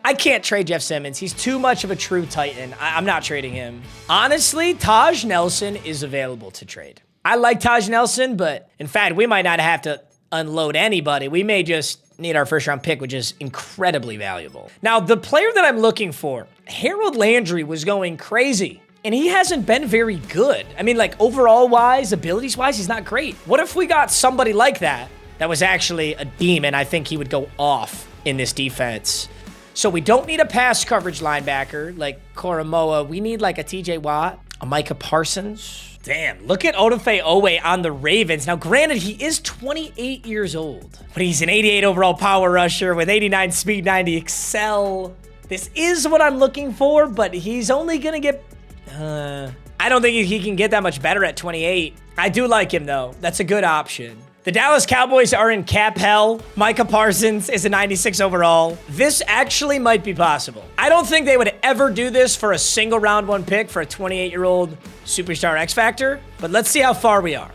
I can't trade Jeff Simmons. He's too much of a true Titan. I'm not trading him. Honestly, Taj Nelson is available to trade. I like Taj Nelson, but in fact, we might not have to unload anybody. We may just need our first round pick, which is incredibly valuable. Now, the player that I'm looking for, Harold Landry was going crazy. And he hasn't been very good. I mean, like, overall-wise, abilities-wise, he's not great. What if we got somebody like that was actually a demon? I think he would go off in this defense. So we don't need a pass coverage linebacker like Koromoa. We need, like, a TJ Watt, a Micah Parsons. Damn, look at Odafe Owe on the Ravens. Now, granted, he is 28 years old, but he's an 88 overall power rusher with 89 speed, 90 excel. This is what I'm looking for, but he's only going to get... I don't think he can get that much better at 28. I do like him, though. That's a good option. The Dallas Cowboys are in cap hell. Micah Parsons is a 96 overall. This actually might be possible. I don't think they would ever do this for a single round 1 pick for a 28-year-old superstar X Factor, but let's see how far we are.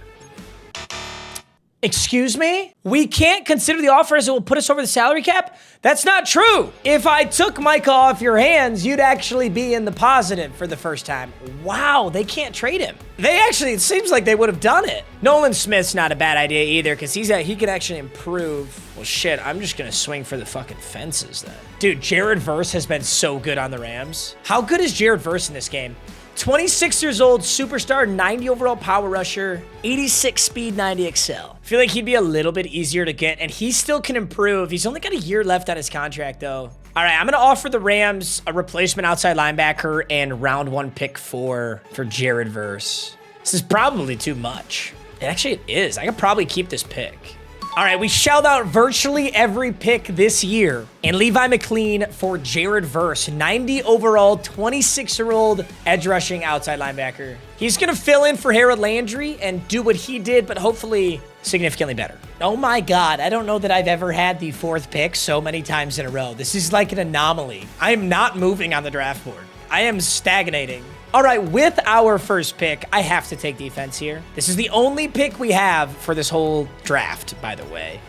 Excuse me? We can't consider the offer as it will put us over the salary cap? That's not true. If I took Micah off your hands, you'd actually be in the positive for the first time. Wow, they can't trade him. It seems like they would have done it. Nolan Smith's not a bad idea either because he can actually improve. Well, shit, I'm just going to swing for the fucking fences then. Dude, Jared Verse has been so good on the Rams. How good is Jared Verse in this game? 26 years old, superstar, 90 overall power rusher, 86 speed, 90 excel. I feel like he'd be a little bit easier to get, and he still can improve. He's only got a year left on his contract, though. All right, I'm going to offer the Rams a replacement outside linebacker and round 1 pick 4 for Jared Verse. This is probably too much. Actually, it is. I could probably keep this pick. All right, we shelled out virtually every pick this year. And Levi McLean for Jared Verse, 90 overall, 26-year-old edge rushing outside linebacker. He's going to fill in for Harold Landry and do what he did, but hopefully significantly better. Oh my God, I don't know that I've ever had the 4th pick so many times in a row. This is like an anomaly. I am not moving on the draft board. I am stagnating. All right, with our first pick, I have to take defense here. This is the only pick we have for this whole draft, by the way.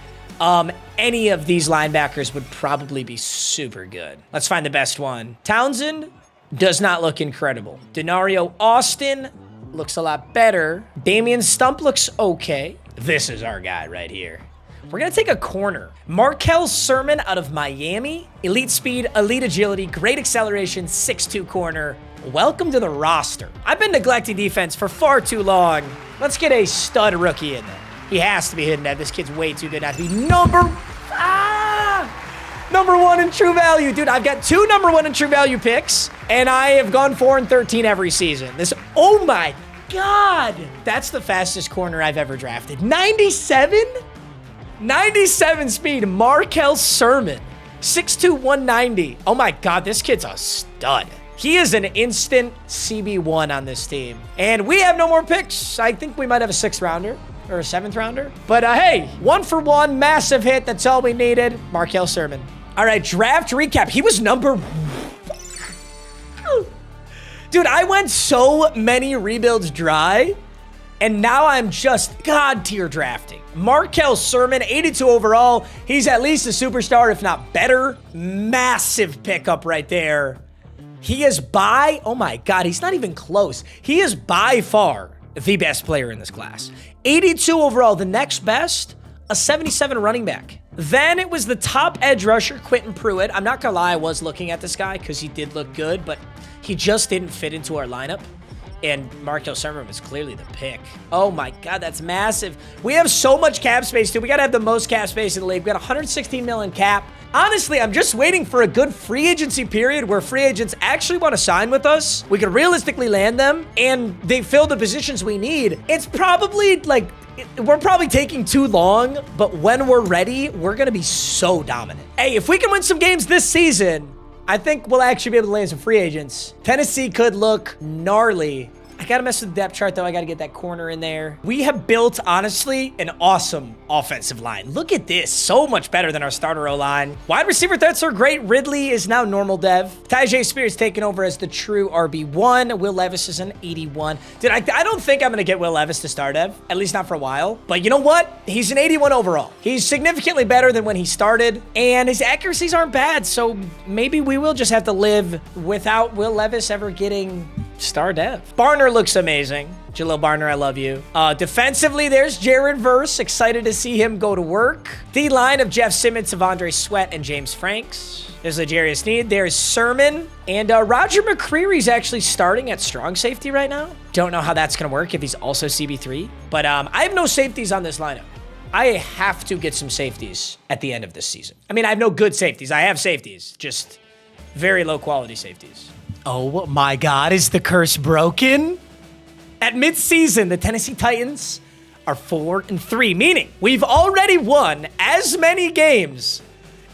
Any of these linebackers would probably be super good. Let's find the best one. Townsend does not look incredible. Denario Austin looks a lot better. Damian Stump looks okay. This is our guy right here. We're going to take a corner. Markel Sermon out of Miami. Elite speed, elite agility, great acceleration, 6'2" corner. Welcome to the roster. I've been neglecting defense for far too long. Let's get a stud rookie in there. He has to be hidden at. This kid's way too good not to be number 1 in true value. Dude, I've got 2 number 1 in true value picks, and I have gone 4 and 13 every season. Oh my God. That's the fastest corner I've ever drafted. 97? 97 speed, Markel Sermon. 6'2", 190. Oh my God, this kid's a stud. He is an instant CB1 on this team. And we have no more picks. I think we might have a 6th rounder or a 7th rounder. But hey, 1 for 1, massive hit. That's all we needed. Markel Sermon. All right, draft recap. He was number... Dude, I went so many rebuilds dry, and now I'm just God tier drafting. Markel Sermon, 82 overall. He's at least a superstar, if not better. Massive pickup right there. He is oh my God, he's not even close. He is by far the best player in this class. 82 overall, the next best, a 77 running back. Then it was the top edge rusher, Quentin Pruitt. I'm not gonna lie, I was looking at this guy because he did look good, but he just didn't fit into our lineup. And Markel Sermon was clearly the pick. Oh my God, that's massive. We have so much cap space, too. We gotta have the most cap space in the league. We got 116 million cap. Honestly, I'm just waiting for a good free agency period where free agents actually want to sign with us. We can realistically land them, and they fill the positions we need. It's probably like, we're probably taking too long, but when we're ready, we're gonna be so dominant. Hey, if we can win some games this season, I think we'll actually be able to land some free agents. Tennessee could look gnarly. I gotta mess with the depth chart, though. I gotta get that corner in there. We have built, honestly, an awesome offensive line. Look at this. So much better than our starter O-line. Wide receiver threats are great. Ridley is now normal dev. Tyjae Spears taking over as the true RB1. Will Levis is an 81. Dude, I don't think I'm gonna get Will Levis to start dev, at least not for a while. But you know what? He's an 81 overall. He's significantly better than when he started, and his accuracies aren't bad, so maybe we will just have to live without Will Levis ever getting star dev. Barner looks amazing. Jalil Barner, I love you. Defensively, there's Jared Verse. Excited to see him go to work. The line of Jeff Simmons, Savondre Sweat, and James Franks. There's L'Jarius Sneed. There's Sermon. And Roger McCreary's actually starting at strong safety right now. Don't know how that's going to work if he's also CB3. But I have no safeties on this lineup. I have to get some safeties at the end of this season. I mean, I have no good safeties. I have safeties, just very low quality safeties. Oh my God, is the curse broken? At midseason, the Tennessee Titans are 4-3, meaning we've already won as many games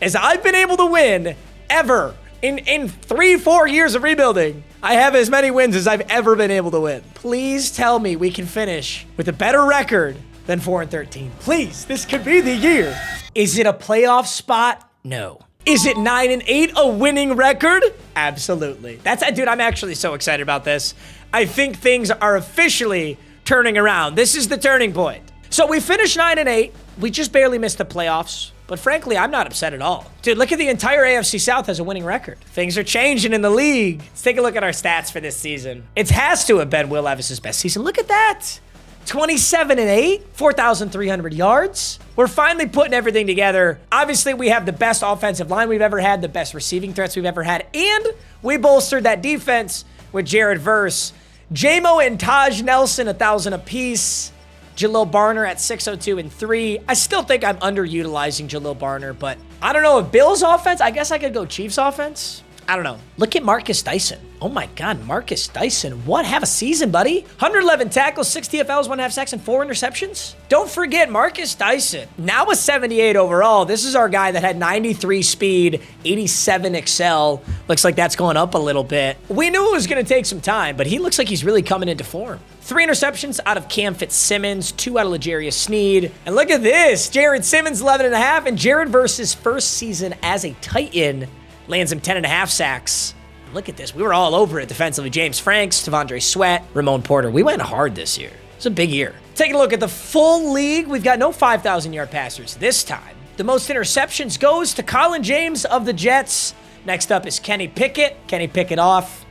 as I've been able to win ever. In 3-4 years of rebuilding, I have as many wins as I've ever been able to win. Please tell me we can finish with a better record than 4-13. Please, this could be the year. Is it a playoff spot? No. Is it 9-8 a winning record? Absolutely. Dude, I'm actually so excited about this. I think things are officially turning around. This is the turning point. So we finished 9-8. We just barely missed the playoffs. But frankly, I'm not upset at all. Dude, look at the entire AFC South has a winning record. Things are changing in the league. Let's take a look at our stats for this season. It has to have been Will Levis's best season. Look at that. 27-8, 4,300 yards. We're finally putting everything together. Obviously, we have the best offensive line we've ever had, the best receiving threats we've ever had, and we bolstered that defense with Jared Verse. J-Mo and Taj Nelson, 1,000 apiece. Jalil Barner at 602 and 3. I still think I'm underutilizing Jalil Barner, but I don't know. If Bills offense, I guess I could go Chiefs offense. I don't know. Look at Marcus Dyson. Oh my God, Marcus Dyson. What? Have a season, buddy. 111 tackles, 6 TFLs, 1.5 sacks, and 4 interceptions. Don't forget Marcus Dyson. Now a 78 overall. This is our guy that had 93 speed, 87 excel. Looks like that's going up a little bit. We knew it was going to take some time, but he looks like he's really coming into form. 3 interceptions out of Cam Fitzsimmons, 2 out of L'Jarius Sneed. And look at this. Jared Simmons, 11.5, and Jared versus first season as a Titan lands him 10.5 sacks. Look at this. We were all over it defensively. James Franks, Tavondre Sweat, Ramon Porter. We went hard this year. It's a big year. Taking a look at the full league, we've got no 5,000-yard passers this time. The most interceptions goes to Colin James of the Jets. Next up is Kenny Pickett. Kenny Pickett off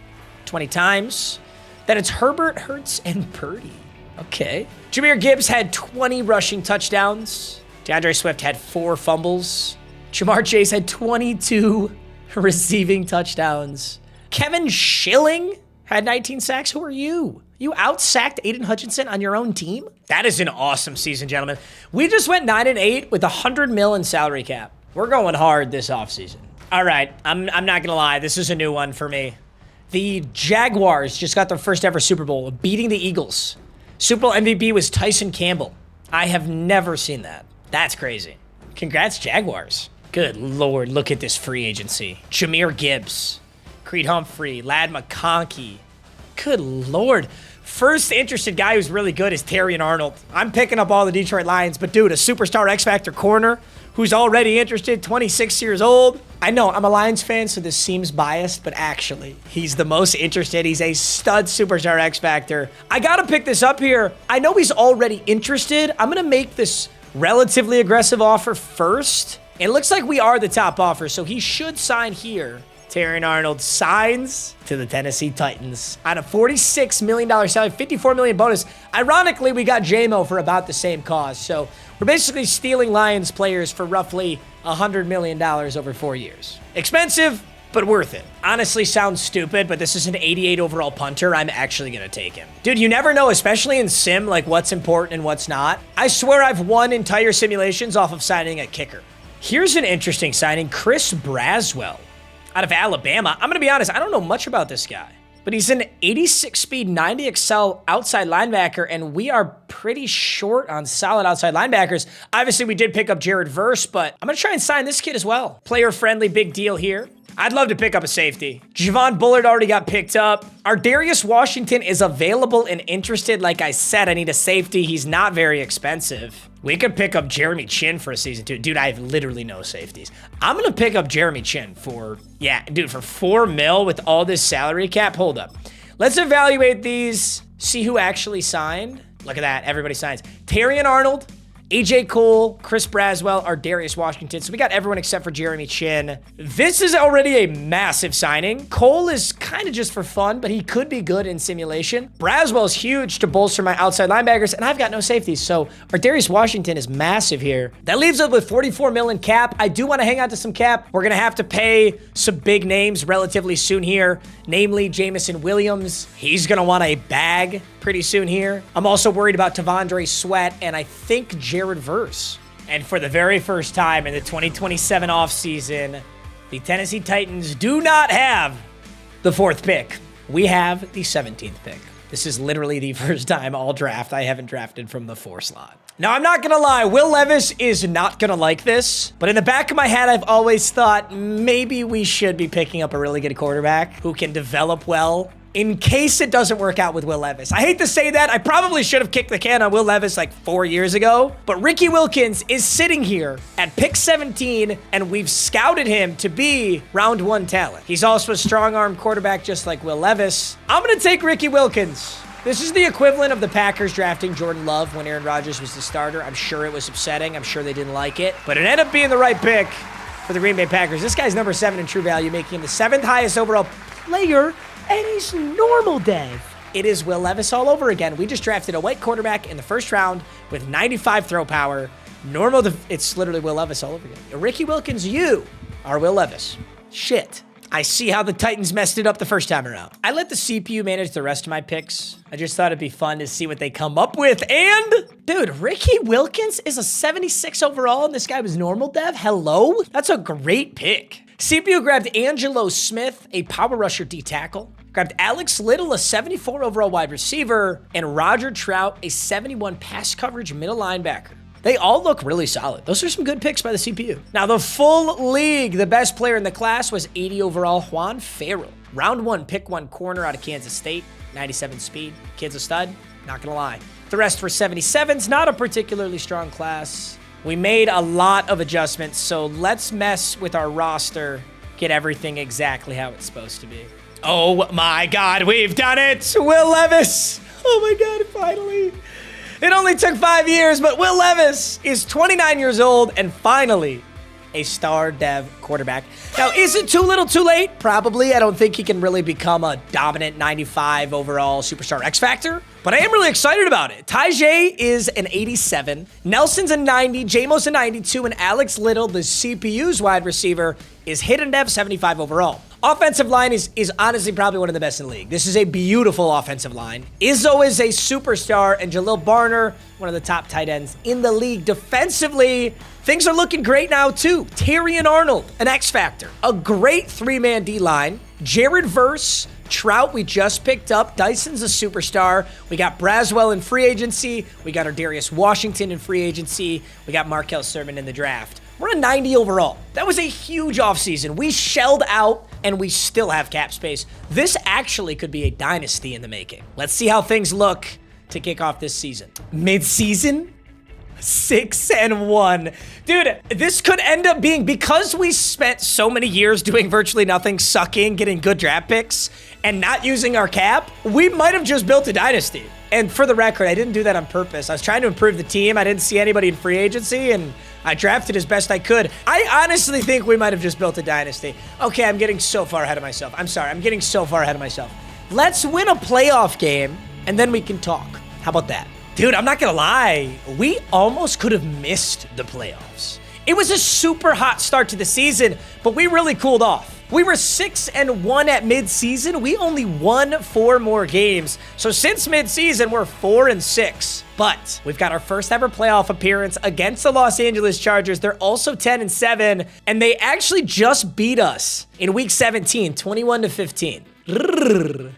20 times. Then it's Herbert, Hurts, and Purdy. Okay. Jahmyr Gibbs had 20 rushing touchdowns. DeAndre Swift had 4 fumbles. Jamar Chase had 22 receiving touchdowns. Kevin Schilling had 19 sacks. Who are you? You out-sacked Aiden Hutchinson on your own team? That is an awesome season, gentlemen. We just went 9-8 with $100 million in salary cap. We're going hard this offseason. All right, I'm not going to lie. This is a new one for me. The Jaguars just got their first ever Super Bowl, beating the Eagles. Super Bowl MVP was Tyson Campbell. I have never seen that. That's crazy. Congrats, Jaguars. Good Lord, look at this free agency. Jahmyr Gibbs, Creed Humphrey, Ladd McConkey. Good Lord. First interested guy who's really good is Terrion Arnold. I'm picking up all the Detroit Lions, but dude, a superstar X-Factor corner who's already interested, 26 years old. I know, I'm a Lions fan, so this seems biased, but actually, he's the most interested. He's a stud superstar X-Factor. I gotta pick this up here. I know he's already interested. I'm gonna make this relatively aggressive offer first. It looks like we are the top offer, so he should sign here. Terrion Arnold signs to the Tennessee Titans on a $46 million salary, $54 million bonus. Ironically, we got J-Mo for about the same cost, so we're basically stealing Lions players for roughly $100 million over 4 years. Expensive, but worth it. Honestly, sounds stupid, but this is an 88 overall punter. I'm actually going to take him. Dude, you never know, especially in sim, like what's important and what's not. I swear I've won entire simulations off of signing a kicker. Here's an interesting signing, Chris Braswell out of Alabama. I'm going to be honest, I don't know much about this guy, but he's an 86 speed, 90 excel outside linebacker, and we are pretty short on solid outside linebackers. Obviously, we did pick up Jared Verse, but I'm going to try and sign this kid as well. Player friendly, big deal here. I'd love to pick up a safety. Javon Bullard already got picked up. Our Darius Washington is available and interested. Like I said, I need a safety. He's not very expensive. We could pick up Jeremy Chin for a season 2. Dude, I have literally no safeties. I'm going to pick up Jeremy Chin for, yeah, dude, for $4 million with all this salary cap. Hold up. Let's evaluate these, see who actually signed. Look at that. Everybody signs. Terrion Arnold, AJ Cole, Chris Braswell, or Darius Washington. So we got everyone except for Jeremy Chin. This is already a massive signing. Cole is kind of just for fun, but he could be good in simulation. Braswell's huge to bolster my outside linebackers, and I've got no safeties. So our Darius Washington is massive here. That leaves us with $44 million cap. I do want to hang on to some cap. We're going to have to pay some big names relatively soon here, namely Jamison Williams. He's going to want a bag pretty soon here. I'm also worried about Tavondre Sweat, and I think Jared Verse. And for the very first time in the 2027 offseason, the Tennessee Titans do not have the 4th pick. We have the 17th pick. This is literally the first time all draft I haven't drafted from the 4 slot. Now, I'm not going to lie, Will Levis is not going to like this, but in the back of my head, I've always thought maybe we should be picking up a really good quarterback who can develop well in case it doesn't work out with Will Levis. I hate to say that. I probably should have kicked the can on Will Levis like 4 years ago, but Ricky Wilkins is sitting here at pick 17, and we've scouted him to be round 1 talent. He's also a strong-arm quarterback just like Will Levis. I'm going to take Ricky Wilkins. This is the equivalent of the Packers drafting Jordan Love when Aaron Rodgers was the starter. I'm sure it was upsetting. I'm sure they didn't like it, but it ended up being the right pick for the Green Bay Packers. This guy's number 7 in true value, making him the 7th highest overall player, and he's normal, Dave. It is Will Levis all over again. We just drafted a white quarterback in the first round with 95 throw power. It's literally Will Levis all over again. Ricky Wilkins, you are Will Levis. Shit. I see how the Titans messed it up the first time around. I let the CPU manage the rest of my picks. I just thought it'd be fun to see what they come up with. And, dude, Ricky Wilkins is a 76 overall, and this guy was normal dev? Hello? That's a great pick. CPU grabbed Angelo Smith, a power rusher D-tackle. Grabbed Alex Little, a 74 overall wide receiver. And Roger Trout, a 71 pass coverage middle linebacker. They all look really solid. Those are some good picks by the CPU. Now, the full league, the best player in the class was 80 overall Juan Farrell. Round 1, pick 1 corner out of Kansas State, 97 speed. Kid's a stud, not gonna lie. The rest were 77s, not a particularly strong class. We made a lot of adjustments, so let's mess with our roster, get everything exactly how it's supposed to be. Oh my God, we've done it! Will Levis! Oh my God, finally! It only took 5 years, but Will Levis is 29 years old and finally a star dev quarterback. Now, is it too little too late? Probably. I don't think he can really become a dominant 95 overall superstar X Factor, but I am really excited about it. Tajay is an 87, Nelson's a 90, Jamo's a 92, and Alex Little, the CPU's wide receiver, is hidden dev 75 overall. Offensive line is honestly probably one of the best in the league. This is a beautiful offensive line. Izzo is a superstar, and Jalil Barner, one of the top tight ends in the league. Defensively, things are looking great now too. Terry and Arnold, an X Factor. A great three-man D-line. Jared Verse, Trout we just picked up. Dyson's a superstar. We got Braswell in free agency. We got our Darius Washington in free agency. We got Markel Sermon in the draft. We're a 90 overall. That was a huge offseason. We shelled out, and we still have cap space. This actually could be a dynasty in the making. Let's see how things look to kick off this season. Mid-season? 6-1. Dude, this could end up being, because we spent so many years doing virtually nothing, sucking, getting good draft picks, and not using our cap, we might have just built a dynasty. And for the record, I didn't do that on purpose. I was trying to improve the team. I didn't see anybody in free agency, and I drafted as best I could. I honestly think we might have just built a dynasty. Okay, I'm getting so far ahead of myself. I'm sorry, I'm getting so far ahead of myself. Let's win a playoff game, and then we can talk. How about that? Dude, I'm not gonna lie. We almost could have missed the playoffs. It was a super hot start to the season, but we really cooled off. We were 6-1 at mid-season. We only won 4 more games. So since mid-season, we're 4-6. But we've got our first ever playoff appearance against the Los Angeles Chargers. They're also 10-7, and they actually just beat us in week 17, 21-15.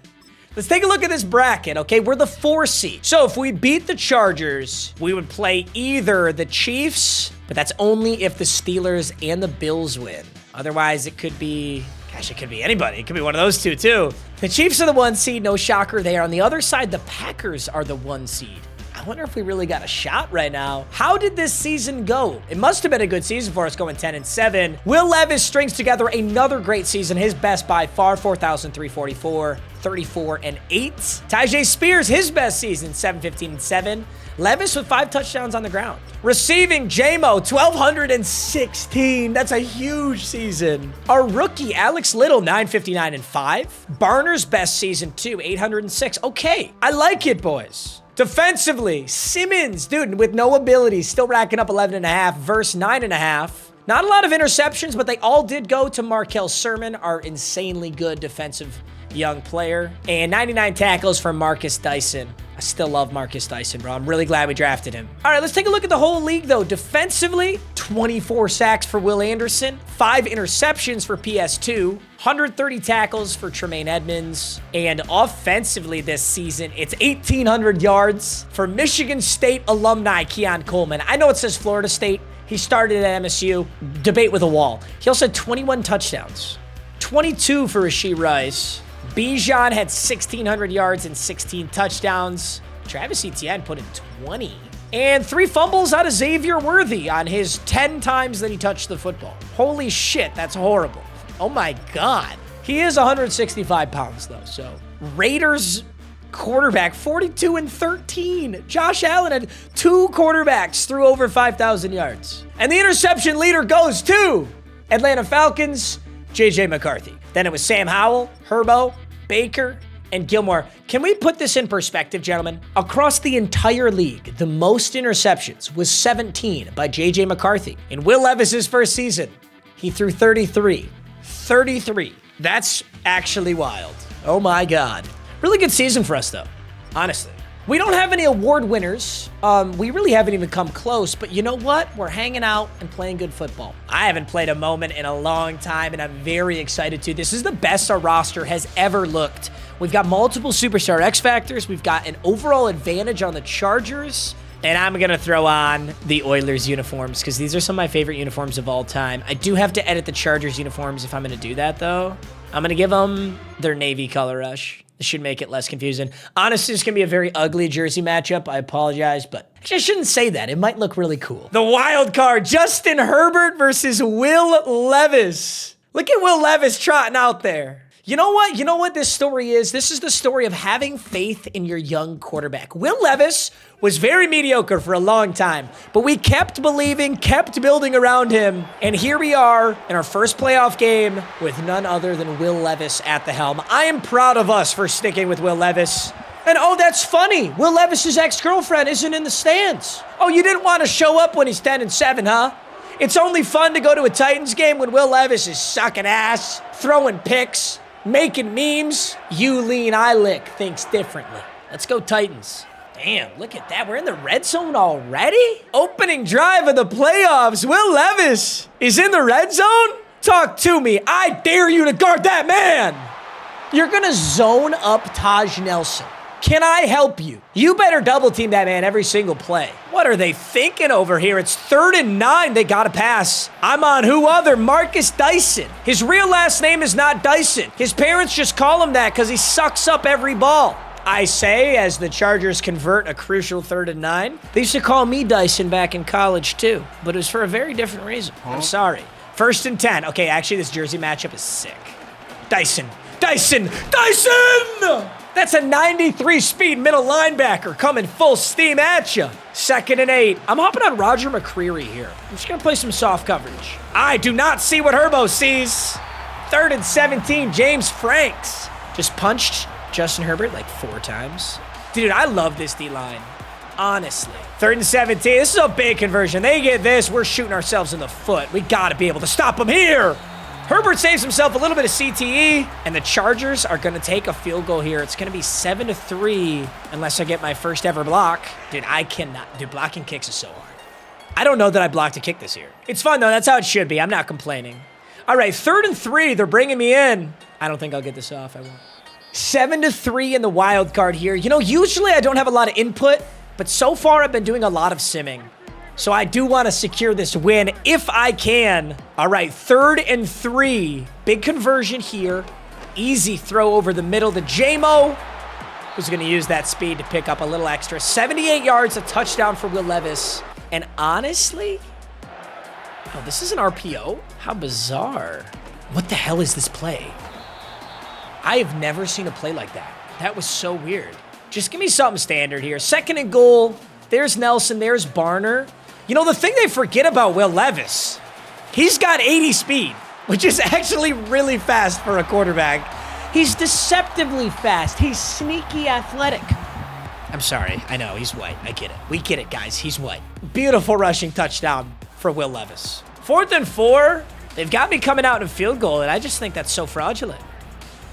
Let's take a look at this bracket, okay? We're the 4 seed. So if we beat the Chargers, we would play either the Chiefs, but that's only if the Steelers and the Bills win. Otherwise, it could be, gosh, it could be anybody. It could be one of those two, too. The Chiefs are the 1 seed, no shocker there. On the other side, the Packers are the 1 seed. I wonder if we really got a shot right now. How did this season go? It must have been a good season for us, going 10-7. Will Levis strings together another great season. His best by far, 4,344, 34-8. Tajay Spears, his best season, 7-15-7. Levis with 5 touchdowns on the ground. Receiving, Jamo, 1,216. That's a huge season. Our rookie, Alex Little, 959-5. Barner's best season, too, 806. Okay, I like it, boys. Defensively, Simmons, dude, with no ability, still racking up 11.5 versus 9.5. Not a lot of interceptions, but they all did go to Markel Sermon, our insanely good defensive young player. And 99 tackles for Marcus Dyson. I still love Marcus Dyson, bro. I'm really glad we drafted him. All right, let's take a look at the whole league, though. Defensively, 24 sacks for Will Anderson, 5 interceptions for PS2, 130 tackles for Tremaine Edmonds, and offensively this season, it's 1,800 yards for Michigan State alumni Keon Coleman. I know it says Florida State. He started at MSU. Debate with a wall. He also had 21 touchdowns, 22 for Rashee Rice. Bijan had 1,600 yards and 16 touchdowns. Travis Etienne put in 20. And 3 fumbles out of Xavier Worthy on his 10 times that he touched the football. Holy shit, that's horrible. Oh my God. He is 165 pounds though, so. Raiders quarterback, 42-13. Josh Allen had 2 quarterbacks threw over 5,000 yards. And the interception leader goes to Atlanta Falcons, J.J. McCarthy. Then it was Sam Howell, Herbo, Baker, and Gilmore. Can we put this in perspective, gentlemen? Across the entire league, the most interceptions was 17 by J.J. McCarthy. In Will Levis's first season, he threw 33. 33. That's actually wild. Oh my God. Really good season for us though, honestly. We don't have any award winners. We really haven't even come close, but you know what? We're hanging out and playing good football. I haven't played a moment in a long time, and I'm very excited to. This is the best our roster has ever looked. We've got multiple superstar X Factors. We've got an overall advantage on the Chargers, and I'm going to throw on the Oilers uniforms because these are some of my favorite uniforms of all time. I do have to edit the Chargers uniforms if I'm going to do that, though. I'm going to give them their navy color rush. This should make it less confusing. Honestly, it's going to be a very ugly jersey matchup. I apologize, but actually, I shouldn't say that. It might look really cool. The wild card, Justin Herbert versus Will Levis. Look at Will Levis trotting out there. You know what? You know what this story is? This is the story of having faith in your young quarterback. Will Levis was very mediocre for a long time, but we kept believing, kept building around him, and here we are in our first playoff game with none other than Will Levis at the helm. I am proud of us for sticking with Will Levis. And oh, that's funny. Will Levis's ex-girlfriend isn't in the stands. Oh, you didn't want to show up when he's 10-7, huh? It's only fun to go to a Titans game when Will Levis is sucking ass, throwing picks, making memes. You lean, I lick thinks differently. Let's go Titans. Damn, look at that. We're in the red zone already? Opening drive of the playoffs. Will Levis is in the red zone? Talk to me. I dare you to guard that man. You're going to zone up Taj Nelson. Can I help you? You better double team that man every single play. What are they thinking over here? It's 3rd and 9. They got to pass. I'm on who other? Marcus Dyson. His real last name is not Dyson. His parents just call him that because he sucks up every ball. I say as the Chargers convert a crucial 3rd and 9. They used to call me Dyson back in college too, but it was for a very different reason. I'm sorry. 1st and 10. Okay, actually this jersey matchup is sick. Dyson. Dyson. Dyson! That's a 93 speed middle linebacker coming full steam at you. 2nd and 8. I'm hopping on Roger McCreary here. I'm just going to play some soft coverage. I do not see what Herbo sees. 3rd and 17. James Franks just punched Justin Herbert like 4 times. Dude, I love this D-line. Honestly. 3rd and 17. This is a big conversion. They get this. We're shooting ourselves in the foot. We got to be able to stop them here. Herbert saves himself a little bit of CTE, and the Chargers are going to take a field goal here. It's going to be 7-3 unless I get my first ever block. Dude, I cannot. Dude, blocking kicks is so hard. I don't know that I blocked a kick this year. It's fun, though. That's how it should be. I'm not complaining. All right, 3rd and 3. They're bringing me in. I don't think I'll get this off. I won't. 7-3 in the wild card here. You know, usually I don't have a lot of input, but so far I've been doing a lot of simming. So I do want to secure this win if I can. All right, 3rd and 3. Big conversion here. Easy throw over the middle to J-Mo, who's going to use that speed to pick up a little extra. 78 yards, a touchdown for Will Levis. And honestly, oh, this is an RPO? How bizarre. What the hell is this play? I have never seen a play like that. That was so weird. Just give me something standard here. 2nd and goal. There's Nelson. There's Barner. You know, the thing they forget about Will Levis, he's got 80 speed, which is actually really fast for a quarterback. He's deceptively fast. He's sneaky athletic. I'm sorry. I know, he's white. I get it. We get it, guys. He's white. Beautiful rushing touchdown for Will Levis. 4th and 4. They've got me coming out in a field goal, and I just think that's so fraudulent.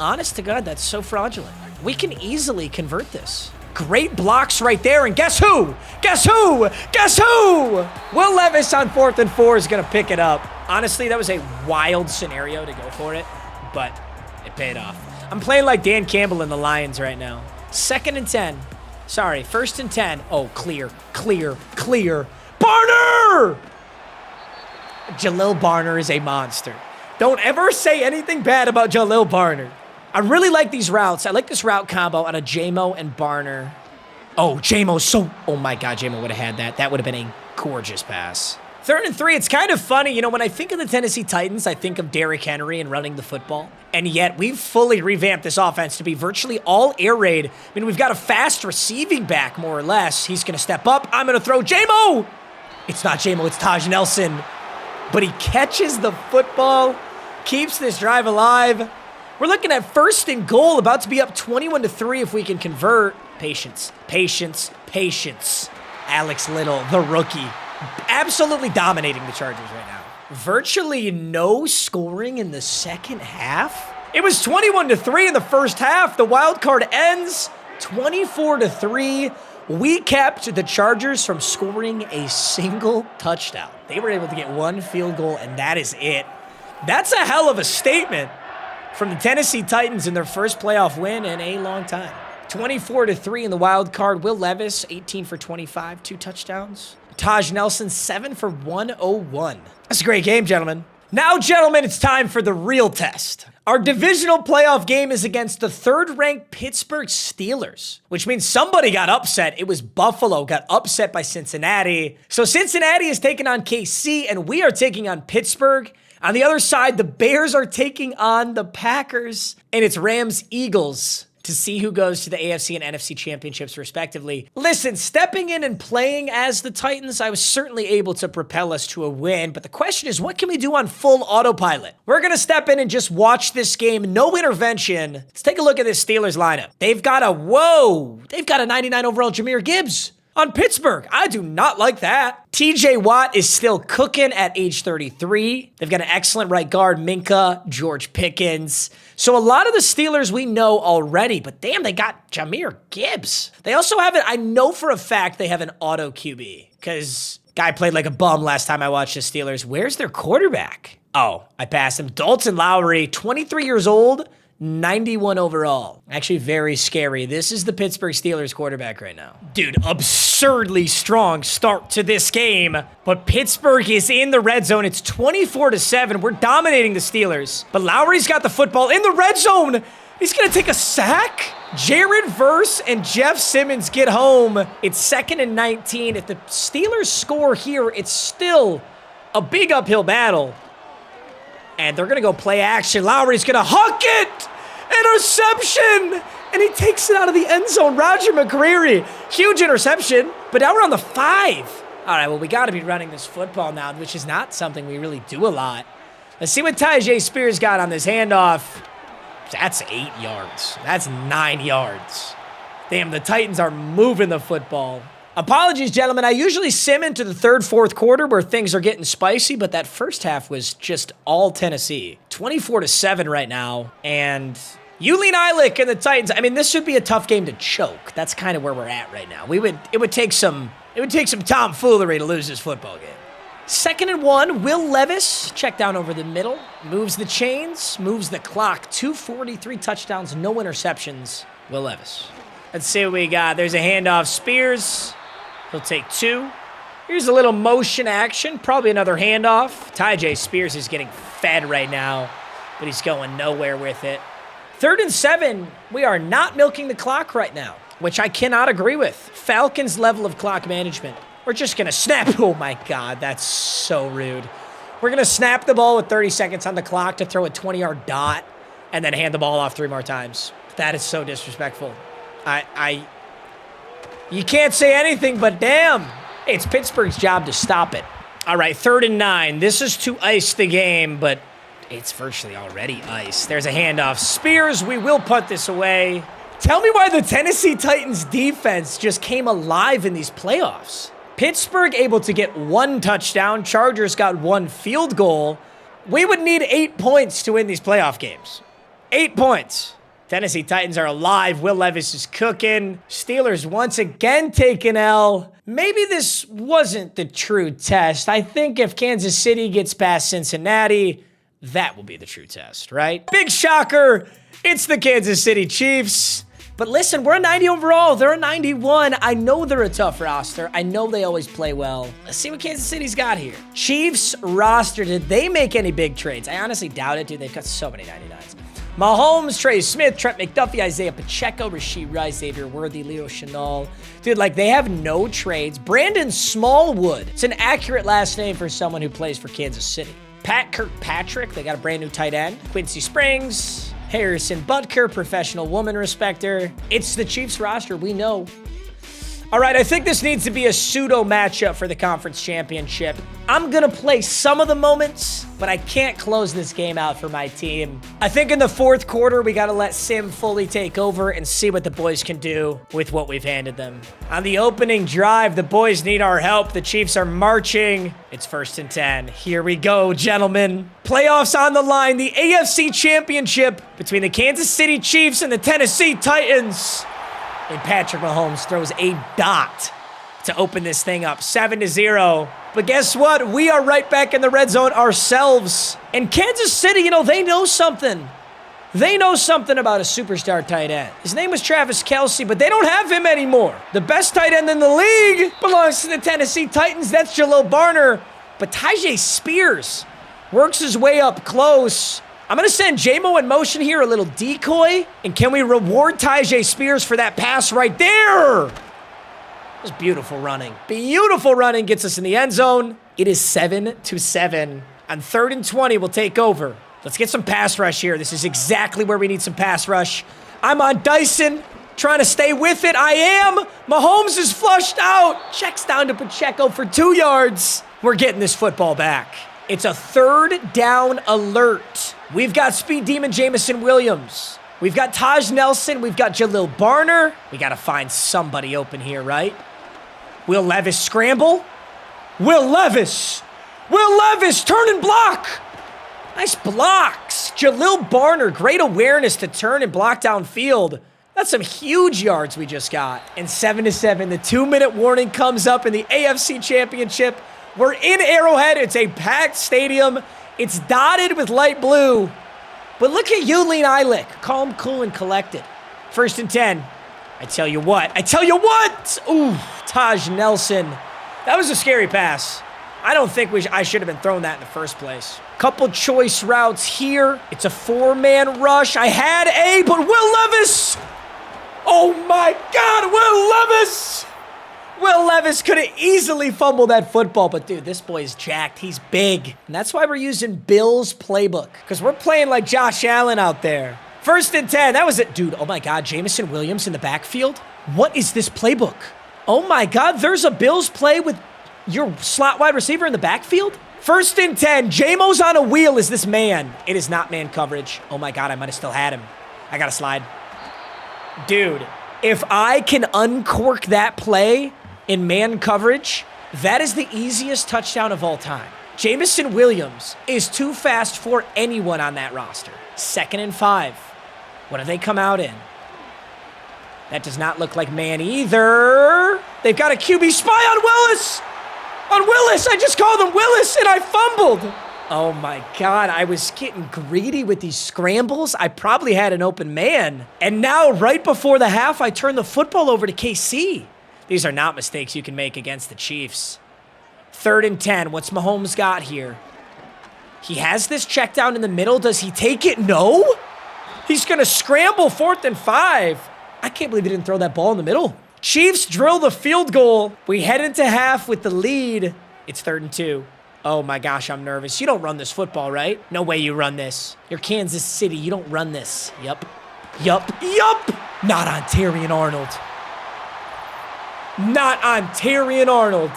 Honest to God, that's so fraudulent. We can easily convert this. Great blocks right there, and guess who? Guess who? Guess who? Will Levis on 4th and 4 is going to pick it up. Honestly, that was a wild scenario to go for it, but it paid off. I'm playing like Dan Campbell in the Lions right now. 2nd and 10. Sorry, 1st and 10. Oh, clear, clear, clear. Barner! Jalil Barner is a monster. Don't ever say anything bad about Jalil Barner. I really like these routes. I like this route combo on a J-Mo and Barner. Oh, J-Mo's so... Oh, my God, J-Mo would have had that. That would have been a gorgeous pass. 3rd and 3, it's kind of funny. You know, when I think of the Tennessee Titans, I think of Derrick Henry and running the football. And yet, we've fully revamped this offense to be virtually all air raid. I mean, we've got a fast receiving back, more or less. He's going to step up. I'm going to throw J-Mo. It's not J-Mo, it's Taj Nelson. But he catches the football, keeps this drive alive. We're looking at 1st and goal, about to be up 21-3 if we can convert. Patience, patience, patience. Alex Little, the rookie, absolutely dominating the Chargers right now. Virtually no scoring in the second half. It was 21-3 in the first half. The wild card ends 24-3. We kept the Chargers from scoring a single touchdown. They were able to get one field goal, and that is it. That's a hell of a statement from the Tennessee Titans in their first playoff win in a long time. 24-3 in the wild card. Will Levis, 18 for 25, 2 touchdowns. Taj Nelson, 7 for 101. That's a great game, gentlemen. Now, gentlemen, it's time for the real test. Our divisional playoff game is against the third-ranked Pittsburgh Steelers, which means somebody got upset. It was Buffalo got upset by Cincinnati. So Cincinnati is taking on KC, and we are taking on Pittsburgh. On the other side, the Bears are taking on the Packers, and it's Rams-Eagles to see who goes to the AFC and NFC championships, respectively. Listen, stepping in and playing as the Titans, I was certainly able to propel us to a win, but the question is, what can we do on full autopilot? We're going to step in and just watch this game, no intervention. Let's take a look at this Steelers lineup. They've got a 99 overall Jahmyr Gibbs on Pittsburgh. I do not like that. TJ Watt is still cooking at age 33. They've got an excellent right guard, Minka, George Pickens. So a lot of the Steelers we know already, but damn, they got Jahmyr Gibbs. They also have it. I know for a fact they have an auto QB because guy played like a bum last time I watched the Steelers. Where's their quarterback? Oh, I passed him. Dalton Lowry, 23 years old, 91 overall. Actually very scary. This is the Pittsburgh Steelers quarterback right now. Dude, absurdly strong start to this game, but Pittsburgh is in the red zone. It's 24-7. We're dominating the Steelers, but Lowry's got the football in the red zone. He's gonna take a sack. Jared Verse and Jeff Simmons get home. It's 2nd and 19. If the Steelers score here, it's still a big uphill battle. And they're gonna go play action. Lowry's gonna huck it! Interception! And he takes it out of the end zone. Roger McCreary, huge interception. But now we're on the 5. All right, well, we gotta be running this football now, which is not something we really do a lot. Let's see what Tyjae Spears got on this handoff. That's 8 yards. That's 9 yards. Damn, the Titans are moving the football. Apologies, gentlemen. I usually sim into the third, fourth quarter where things are getting spicy, but that first half was just all Tennessee. 24-7 right now, and Yuli Nylik and the Titans. I mean, this should be a tough game to choke. That's kind of where we're at right now. It would take some tomfoolery to lose this football game. 2nd and 1. Will Levis check down over the middle, moves the chains, moves the clock. 243 touchdowns, no interceptions. Will Levis. Let's see what we got. There's a handoff. Spears. He'll take 2. Here's a little motion action. Probably another handoff. Tyjae Spears is getting fed right now, but he's going nowhere with it. 3rd and 7. We are not milking the clock right now, which I cannot agree with. Falcons' level of clock management. We're just going to snap. Oh, my God. That's so rude. We're going to snap the ball with 30 seconds on the clock to throw a 20-yard dot and then hand the ball off 3 more times. That is so disrespectful. You can't say anything, but damn, it's Pittsburgh's job to stop it. All right, 3rd and 9. This is to ice the game, but it's virtually already iced. There's a handoff. Spears, we will punt this away. Tell me why the Tennessee Titans defense just came alive in these playoffs. Pittsburgh able to get 1 touchdown. Chargers got 1 field goal. We would need 8 points to win these playoff games. 8 points. Tennessee Titans are alive. Will Levis is cooking. Steelers once again take an L. Maybe this wasn't the true test. I think if Kansas City gets past Cincinnati, that will be the true test, right? Big shocker. It's the Kansas City Chiefs. But listen, we're a 90 overall. They're a 91. I know they're a tough roster. I know they always play well. Let's see what Kansas City's got here. Chiefs roster, did they make any big trades? I honestly doubt it, dude. They've got so many 99s. Mahomes, Trey Smith, Trent McDuffie, Isaiah Pacheco, Rashee Rice, Xavier Worthy, Leo Chenal. Dude, like, they have no trades. Brandon Smallwood. It's an accurate last name for someone who plays for Kansas City. Pat Kirkpatrick, they got a brand new tight end. Quincy Springs, Harrison Butker, professional woman respecter. It's the Chiefs roster, we know. All right, I think this needs to be a pseudo matchup for the conference championship. I'm gonna play some of the moments, but I can't close this game out for my team. I think in the fourth quarter, we gotta let Sim fully take over and see what the boys can do with what we've handed them. On the opening drive, the boys need our help. The Chiefs are marching. It's 1st and 10. Here we go, gentlemen. Playoffs on the line. The AFC championship between the Kansas City Chiefs and the Tennessee Titans. And Patrick Mahomes throws a dot to open this thing up, 7-0. But guess what? We are right back in the red zone ourselves. And Kansas City, you know, they know something. They know something about a superstar tight end. His name was Travis Kelce, but they don't have him anymore. The best tight end in the league belongs to the Tennessee Titans. That's Jalil Barner. But Tyjae Spears works his way up close. I'm going to send J-Mo in motion here, a little decoy. And can we reward Tyjae Spears for that pass right there? It was beautiful running. Beautiful running gets us in the end zone. It is 7-7. On 3rd and 20, we'll take over. Let's get some pass rush here. This is exactly where we need some pass rush. I'm on Dyson, trying to stay with it. I am. Mahomes is flushed out. Checks down to Pacheco for 2 yards. We're getting this football back. It's a 3rd down alert. We've got Speed Demon Jamison Williams. We've got Taj Nelson. We've got Jalil Barner. We got to find somebody open here, right? Will Levis scramble? Will Levis! Will Levis, turn and block! Nice blocks. Jalil Barner, great awareness to turn and block downfield. That's some huge yards we just got. And 7-7, the 2-minute warning comes up in the AFC Championship. We're in Arrowhead. It's a packed stadium. It's dotted with light blue. But look at you, Lean Eilick. Calm, cool, and collected. 1st and 10. I tell you what. Ooh, Taj Nelson. That was a scary pass. I don't think I should have been throwing that in the first place. Couple choice routes here. It's a 4-man rush. I had but Will Levis. Oh my God, Will Levis. Will Levis could have easily fumbled that football, but dude, this boy's jacked. He's big. And that's why we're using Bill's playbook, because we're playing like Josh Allen out there. 1st and 10, that was it. Dude, oh my God, Jamison Williams in the backfield? What is this playbook? Oh my God, there's a Bills play with your slot wide receiver in the backfield? 1st and 10, J-Mo's on a wheel is this man. It is not man coverage. Oh my God, I might have still had him. I gotta slide. Dude, if I can uncork that play in man coverage, that is the easiest touchdown of all time. Jamison Williams is too fast for anyone on that roster. 2nd and 5. What do they come out in? That does not look like man either. They've got a QB spy on Willis. I just called him Willis and I fumbled. Oh my God, I was getting greedy with these scrambles. I probably had an open man. And now right before the half, I turned the football over to KC. These are not mistakes you can make against the Chiefs. 3rd and 10. What's Mahomes got here? He has this check down in the middle. Does he take it? No. He's going to scramble 4th and 5. I can't believe he didn't throw that ball in the middle. Chiefs drill the field goal. We head into half with the lead. It's 3rd and 2. Oh my gosh, I'm nervous. You don't run this football, right? No way you run this. You're Kansas City. You don't run this. Yup. Not on Terrion Arnold. Not on Terrion Arnold.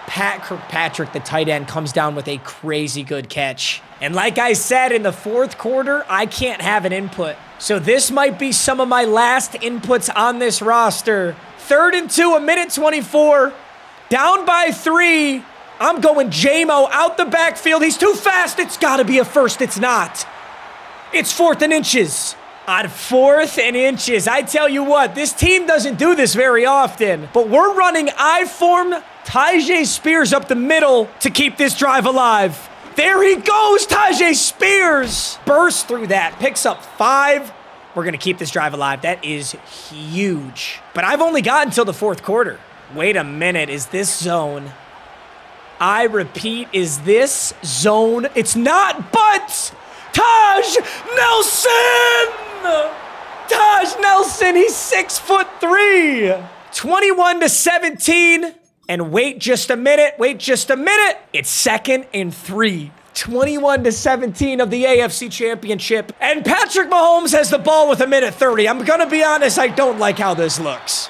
Pat Kirkpatrick, the tight end, comes down with a crazy good catch. And like I said, in the fourth quarter, I can't have an input. So this might be some of my last inputs on this roster. 3rd and 2, 1:24. Down by 3. I'm going J-Mo out the backfield. He's too fast. It's got to be a first. It's not. It's 4th and inches. On 4th and inches. I tell you what, this team doesn't do this very often. But we're running I-form Tyjae Spears up the middle to keep this drive alive. There he goes, Tyjae Spears. Bursts through that, picks up 5. We're going to keep this drive alive. That is huge. But I've only got until the 4th quarter. Wait a minute, is this zone? I repeat, is this zone? It's not, but Taj Nelson! Taj Nelson, he's 6'3". 21-17. And wait just a minute. It's 2nd and 3. 21-17 of the AFC Championship. And Patrick Mahomes has the ball with 1:30. I'm going to be honest, I don't like how this looks.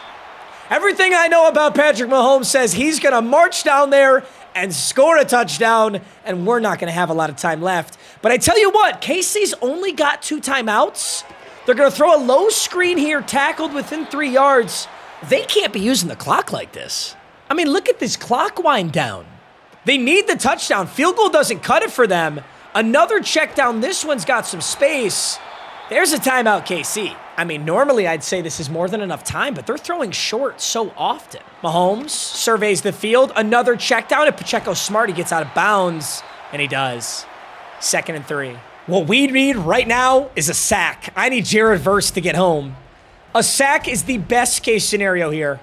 Everything I know about Patrick Mahomes says he's going to march down there and score a touchdown, and we're not going to have a lot of time left. But I tell you what, KC's only got 2 timeouts. They're going to throw a low screen here, tackled within 3 yards. They can't be using the clock like this. I mean, look at this clock wind down. They need the touchdown. Field goal doesn't cut it for them. Another check down. This one's got some space. There's a timeout, KC. I mean, normally I'd say this is more than enough time, but they're throwing short so often. Mahomes surveys the field. Another check down. If Pacheco's smart, he gets out of bounds, and he does. 2nd and 3. What we need right now is a sack. I need Jared Verse to get home. A sack is the best case scenario here.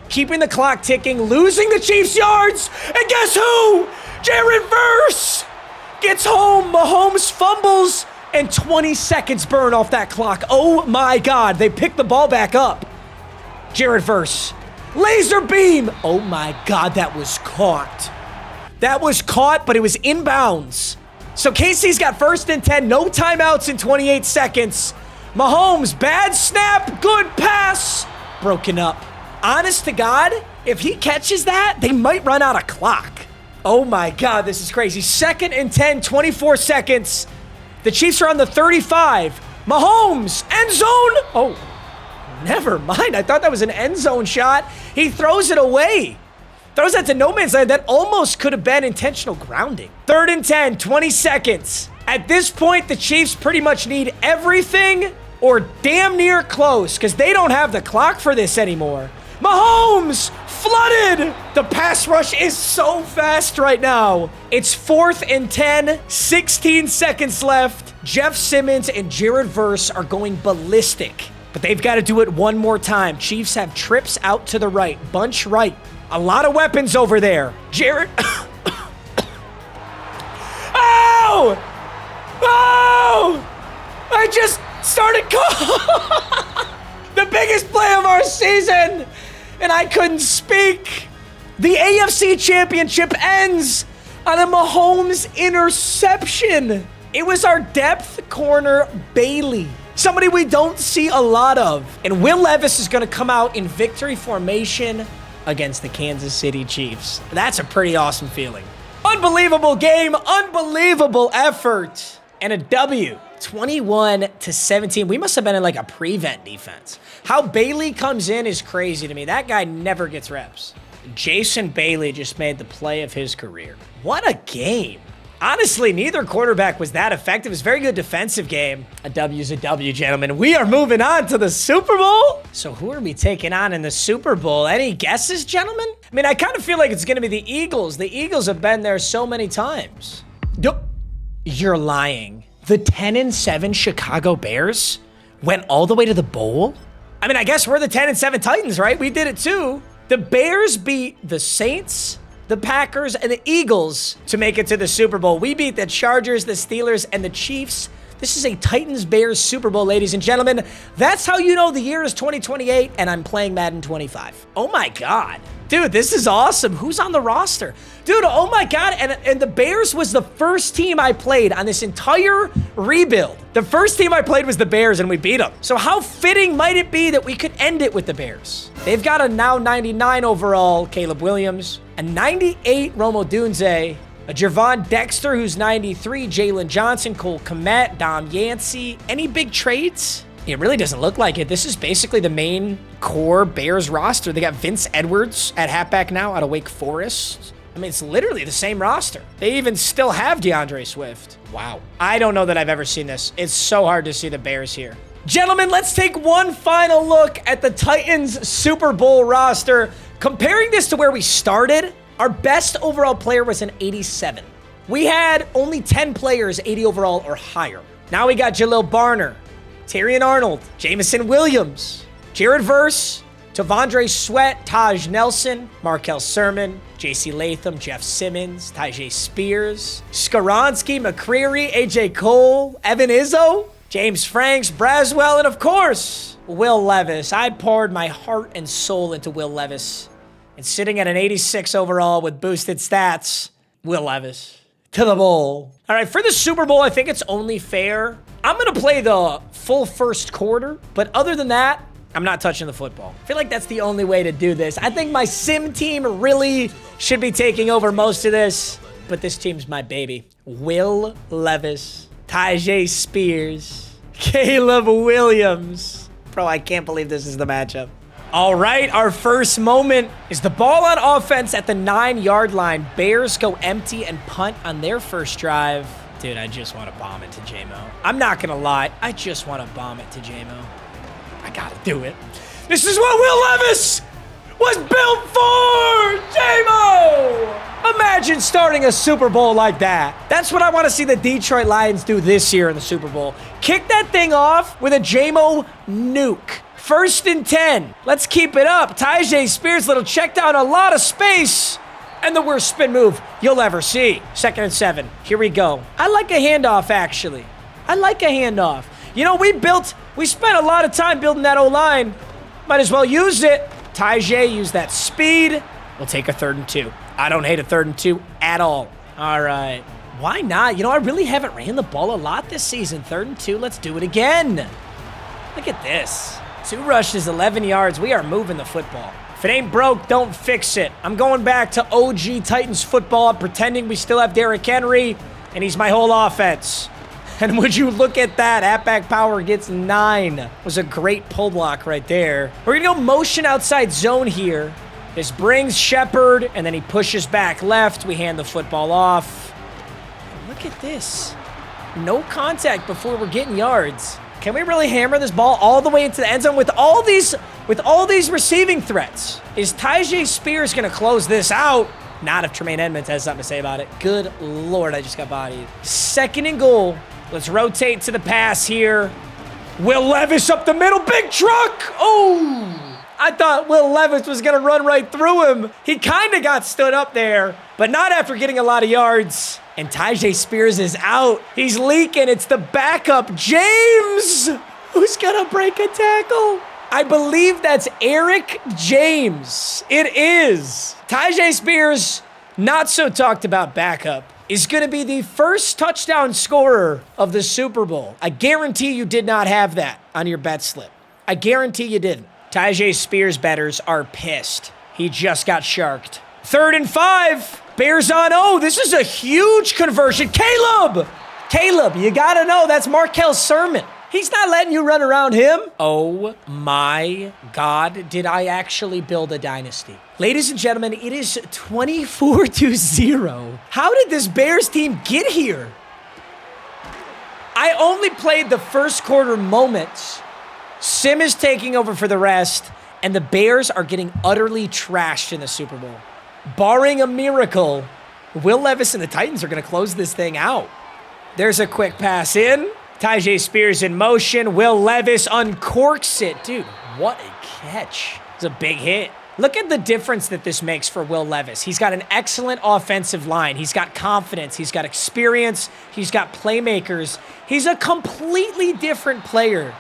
Keeping the clock ticking, losing the Chiefs yards, and guess who? Jared Verse gets home. Mahomes fumbles, and 20 seconds burn off that clock. Oh my God, they pick the ball back up. Jared Verse, laser beam. Oh my God, that was caught. That was caught, but it was inbounds. So KC's got 1st and 10, no timeouts in 28 seconds. Mahomes, bad snap, good pass, broken up. Honest to God, if he catches that, they might run out of clock. Oh my God, this is crazy. 2nd and 10, 24 seconds. The Chiefs are on the 35. Mahomes, end zone. Oh, never mind. I thought that was an end zone shot. He throws it away. Throws that to no man's land. That almost could have been intentional grounding. 3rd and 10, 20 seconds. At this point, the Chiefs pretty much need everything or damn near close because they don't have the clock for this anymore. Mahomes flooded. The pass rush is so fast right now. It's 4th and 10, 16 seconds left. Jeff Simmons and Jared Verse are going ballistic, but they've got to do it one more time. Chiefs have trips out to the right, bunch right. A lot of weapons over there. Jared. Oh! Oh! I just started the biggest play of our season, and I couldn't speak. The AFC Championship ends on a Mahomes interception. It was our depth corner, Bailey. Somebody we don't see a lot of. And Will Levis is going to come out in victory formation against the Kansas City Chiefs. That's a pretty awesome feeling. Unbelievable game, unbelievable effort, and a W. 21-17. We must have been in like a prevent defense. How Bailey comes in is crazy to me. That guy never gets reps. Jason Bailey just made the play of his career. What a game. Honestly, neither quarterback was that effective. It was a very good defensive game. A W's a W, gentlemen. We are moving on to the Super Bowl. So who are we taking on in the Super Bowl? Any guesses, gentlemen? I mean, I kind of feel like it's going to be the Eagles. The Eagles have been there so many times. You're lying. The 10-7 Chicago Bears went all the way to the bowl? I mean, I guess we're the 10-7 Titans, right? We did it too. The Bears beat the Saints, the Packers, and the Eagles to make it to the Super Bowl. We beat the Chargers, the Steelers, and the Chiefs. This is a Titans-Bears Super Bowl, ladies and gentlemen. That's how you know the year is 2028, and I'm playing Madden 25. Oh my God. Dude, this is awesome. Who's on the roster? Dude, oh my God. And the Bears was the first team I played on this entire rebuild. The first team I played was the Bears, and we beat them. So how fitting might it be that we could end it with the Bears? They've got a now 99 overall Caleb Williams, a 98 Romo Dunze, a Jervon Dexter who's 93, Jalen Johnson, Cole Kmet, Dom Yancey. Any big trades? It really doesn't look like it. This is basically the main core Bears roster. They got Vince Edwards at halfback now out of Wake Forest. I mean, it's literally the same roster. They even still have DeAndre Swift. Wow. I don't know that I've ever seen this. It's so hard to see the Bears here. Gentlemen, let's take one final look at the Titans Super Bowl roster. Comparing this to where we started, our best overall player was an 87. We had only 10 players 80 overall or higher. Now we got Jalil Barner, Terrion Arnold, Jamison Williams, Jared Verse, Tavondre Sweat, Taj Nelson, Markel Sermon, J.C. Latham, Jeff Simmons, Tyjae Spears, Skaronski, McCreary, A.J. Cole, Evan Izzo, James Franks, Braswell, and of course, Will Levis. I poured my heart and soul into Will Levis. And sitting at an 86 overall with boosted stats, Will Levis to the bowl. All right, for the Super Bowl, I think it's only fair. I'm going to play the full first quarter, but other than that, I'm not touching the football. I feel like that's the only way to do this. I think my sim team really should be taking over most of this, but this team's my baby. Will Levis, Tyjae Spears, Caleb Williams. Bro, I can't believe this is the matchup. All right, our first moment is the ball on offense at the 9-yard line. Bears go empty and punt on their first drive. Dude, I just want to bomb it to J-Mo. I'm not going to lie. I just want to bomb it to J-Mo. I got to do it. This is what Will Levis was built for, J-Mo! Imagine starting a Super Bowl like that. That's what I want to see the Detroit Lions do this year in the Super Bowl. Kick that thing off with a J-Mo nuke. 1st and 10. Let's keep it up. Tyjae Spears, little check down, a lot of space. And the worst spin move you'll ever see. 2nd and 7. Here we go. I like a handoff, actually. I like a handoff. You know, we spent a lot of time building that O-line. Might as well use it. Tyjae used that speed. We'll take a 3rd and 2. I don't hate a 3rd and 2 at all. All right. Why not? You know, I really haven't ran the ball a lot this season. 3rd and 2. Let's do it again. Look at this. 2 rushes, 11 yards. We are moving the football. If it ain't broke, don't fix it. I'm going back to OG Titans football. I'm pretending we still have Derrick Henry, and he's my whole offense. And would you look at that? Halfback power gets 9. Was a great pull block right there. We're going to go motion outside zone here. This brings Shepard, and then he pushes back left. We hand the football off. Look at this. No contact before we're getting yards. Can we really hammer this ball all the way into the end zone with all these receiving threats? Is Tyjae Spears going to close this out? Not if Tremaine Edmonds has something to say about it. Good Lord, I just got bodied. 2nd and goal. Let's rotate to the pass here. Will Levis up the middle. Big truck. Oh, I thought Will Levis was going to run right through him. He kind of got stood up there, but not after getting a lot of yards. And Tyjae Spears is out. He's leaking. It's the backup, James, who's going to break a tackle. I believe that's Eric James. It is. Tyjae Spears, not so talked about backup, is going to be the first touchdown scorer of the Super Bowl. I guarantee you did not have that on your bet slip. I guarantee you didn't. Tyjae Spears bettors are pissed. He just got sharked. 3rd and 5. Bears on. Oh, this is a huge conversion. Caleb, you got to know that's Markel Sermon. He's not letting you run around him. Oh my God, did I actually build a dynasty? Ladies and gentlemen, it is 24-0. How did this Bears team get here? I only played the first quarter moments. Sim is taking over for the rest, and the Bears are getting utterly trashed in the Super Bowl. Barring a miracle, Will Levis and the Titans are going to close this thing out. There's a quick pass in. Tyjae Spears in motion. Will Levis uncorks it. Dude, what a catch. It's a big hit. Look at the difference that this makes for Will Levis. He's got an excellent offensive line. He's got confidence. He's got experience. He's got playmakers. He's a completely different player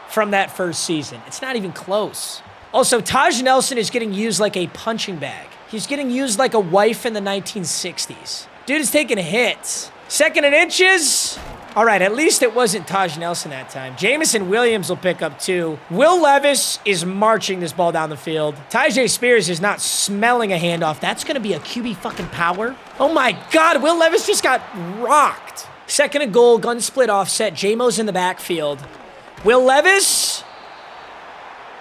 from that first season. It's not even close. Also, Taj Nelson is getting used like a punching bag. He's getting used like a wife in the 1960s. Dude is taking hits. 2nd and inches. All right, at least it wasn't Taj Nelson that time. Jamison Williams will pick up 2. Will Levis is marching this ball down the field. Tyjae Spears is not smelling a handoff. That's going to be a QB fucking power. Oh my God, Will Levis just got rocked. 2nd and goal, gun split offset. J-Mo's in the backfield. Will Levis.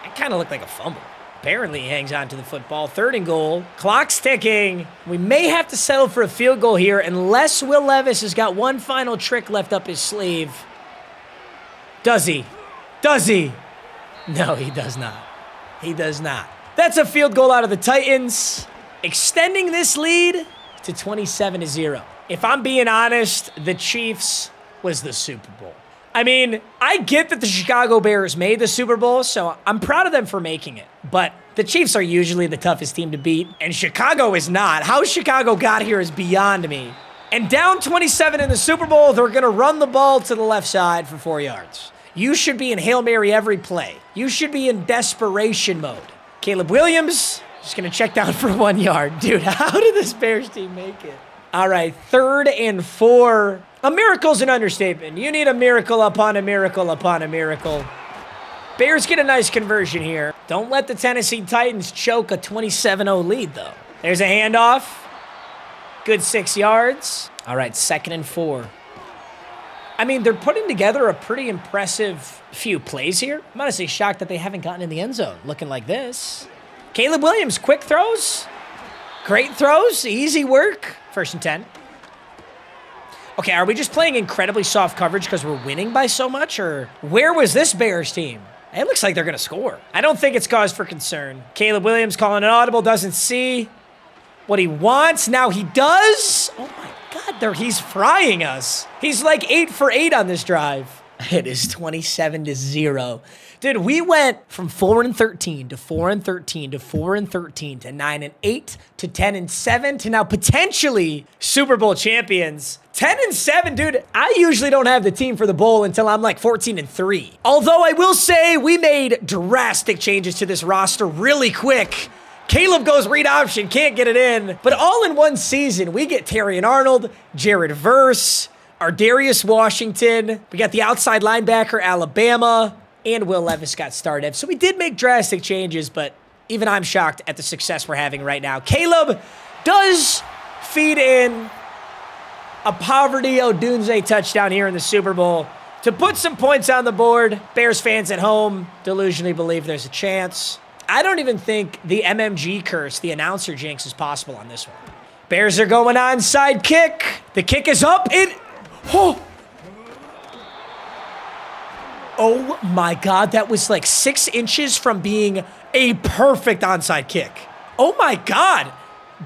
It kind of looked like a fumble. Apparently he hangs on to the football. 3rd and goal. Clock's ticking. We may have to settle for a field goal here unless Will Levis has got one final trick left up his sleeve. Does he? Does he? No, he does not. He does not. That's a field goal out of the Titans, extending this lead to 27-0. If I'm being honest, the Chiefs was the Super Bowl. I mean, I get that the Chicago Bears made the Super Bowl, so I'm proud of them for making it. But the Chiefs are usually the toughest team to beat, and Chicago is not. How Chicago got here is beyond me. And down 27 in the Super Bowl, they're going to run the ball to the left side for 4 yards. You should be in Hail Mary every play. You should be in desperation mode. Caleb Williams just going to check down for 1 yard. Dude, how did this Bears team make it? All right, 3rd and 4. A miracle's an understatement. You need a miracle upon a miracle upon a miracle. Bears get a nice conversion here. Don't let the Tennessee Titans choke a 27-0 lead, though. There's a handoff. Good 6 yards. All right, 2nd and 4. I mean, they're putting together a pretty impressive few plays here. I'm honestly shocked that they haven't gotten in the end zone looking like this. Caleb Williams, quick throws. Great throws, easy work. 1st and 10. Okay, are we just playing incredibly soft coverage because we're winning by so much? Or where was this Bears team? It looks like they're going to score. I don't think it's cause for concern. Caleb Williams calling an audible, doesn't see what he wants. Now he does. Oh my God, he's frying us. He's like 8 for 8 on this drive. It is 27-0. Dude, we went from 4-13 to 4-13 to 4-13 to 9-8 to 10-7 to now potentially Super Bowl champions. 10-7, dude. I usually don't have the team for the bowl until I'm like 14-3. Although I will say we made drastic changes to this roster really quick. Caleb goes read option, can't get it in. But all in one season, we get Terry and Arnold, Jared Verse, Ardarius Washington. We got the outside linebacker, Alabama, and Will Levis got started. So we did make drastic changes, but even I'm shocked at the success we're having right now. Caleb does feed in a Poverty Odunze touchdown here in the Super Bowl to put some points on the board. Bears fans at home delusionally believe there's a chance. I don't even think the MMG curse, the announcer jinx, is possible on this one. Bears are going onside kick. The kick is up. Oh my God, that was like 6 inches from being a perfect onside kick. Oh my God,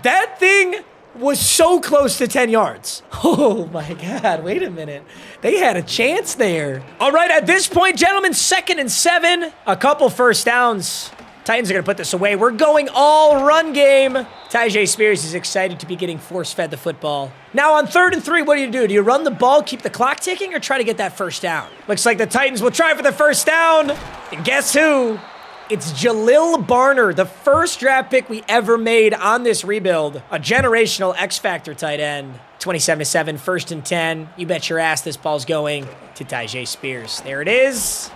that thing was so close to 10 yards. Oh my God, wait a minute. They had a chance there. All right, at this point, gentlemen, 2nd and 7, a couple first downs. Titans are going to put this away. We're going all run game. Tyjae Spears is excited to be getting force-fed the football. Now on 3rd and 3, what do? Do you run the ball, keep the clock ticking, or try to get that first down? Looks like the Titans will try for the first down. And guess who? It's Jalil Barner, the first draft pick we ever made on this rebuild. A generational X-Factor tight end. 27-7, 1st and 10. You bet your ass this ball's going to Tyjae Spears. There it is.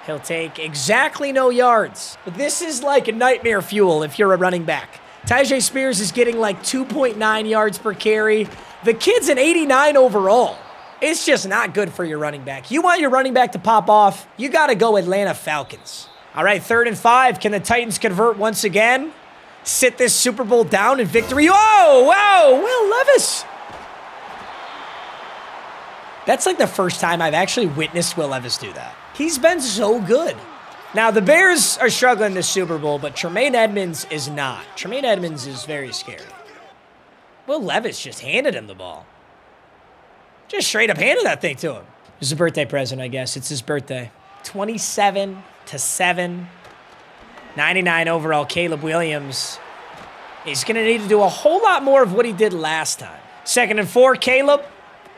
He'll take exactly no yards. But this is like a nightmare fuel if you're a running back. Tyjae Spears is getting like 2.9 yards per carry. The kid's an 89 overall. It's just not good for your running back. You want your running back to pop off, you got to go Atlanta Falcons. All right, 3rd and 5. Can the Titans convert once again? Sit this Super Bowl down in victory. Oh, wow, Will Levis. That's like the first time I've actually witnessed Will Levis do that. He's been so good. Now, the Bears are struggling this Super Bowl, but Tremaine Edmonds is not. Tremaine Edmonds is very scary. Will Levis just handed him the ball. Just straight up handed that thing to him. It was a birthday present, I guess. It's his birthday. 27-7. 99 overall, Caleb Williams. He's going to need to do a whole lot more of what he did last time. 2nd and 4, Caleb.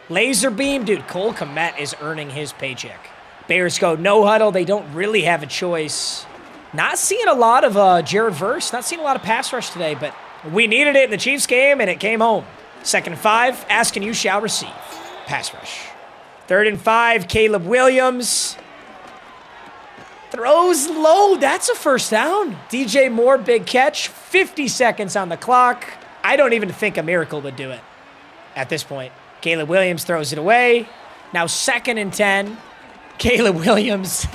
Laser beam. Dude, Cole Kmet is earning his paycheck. Bears go no huddle. They don't really have a choice. Not seeing a lot of Jared Verse. Not seeing a lot of pass rush today, but we needed it in the Chiefs game, and it came home. 2nd and 5. Ask and you shall receive. Pass rush. 3rd and 5. Caleb Williams. Throws low. That's a first down. DJ Moore, big catch. 50 seconds on the clock. I don't even think a miracle would do it at this point. Caleb Williams throws it away. Now 2nd and 10. Caleb Williams.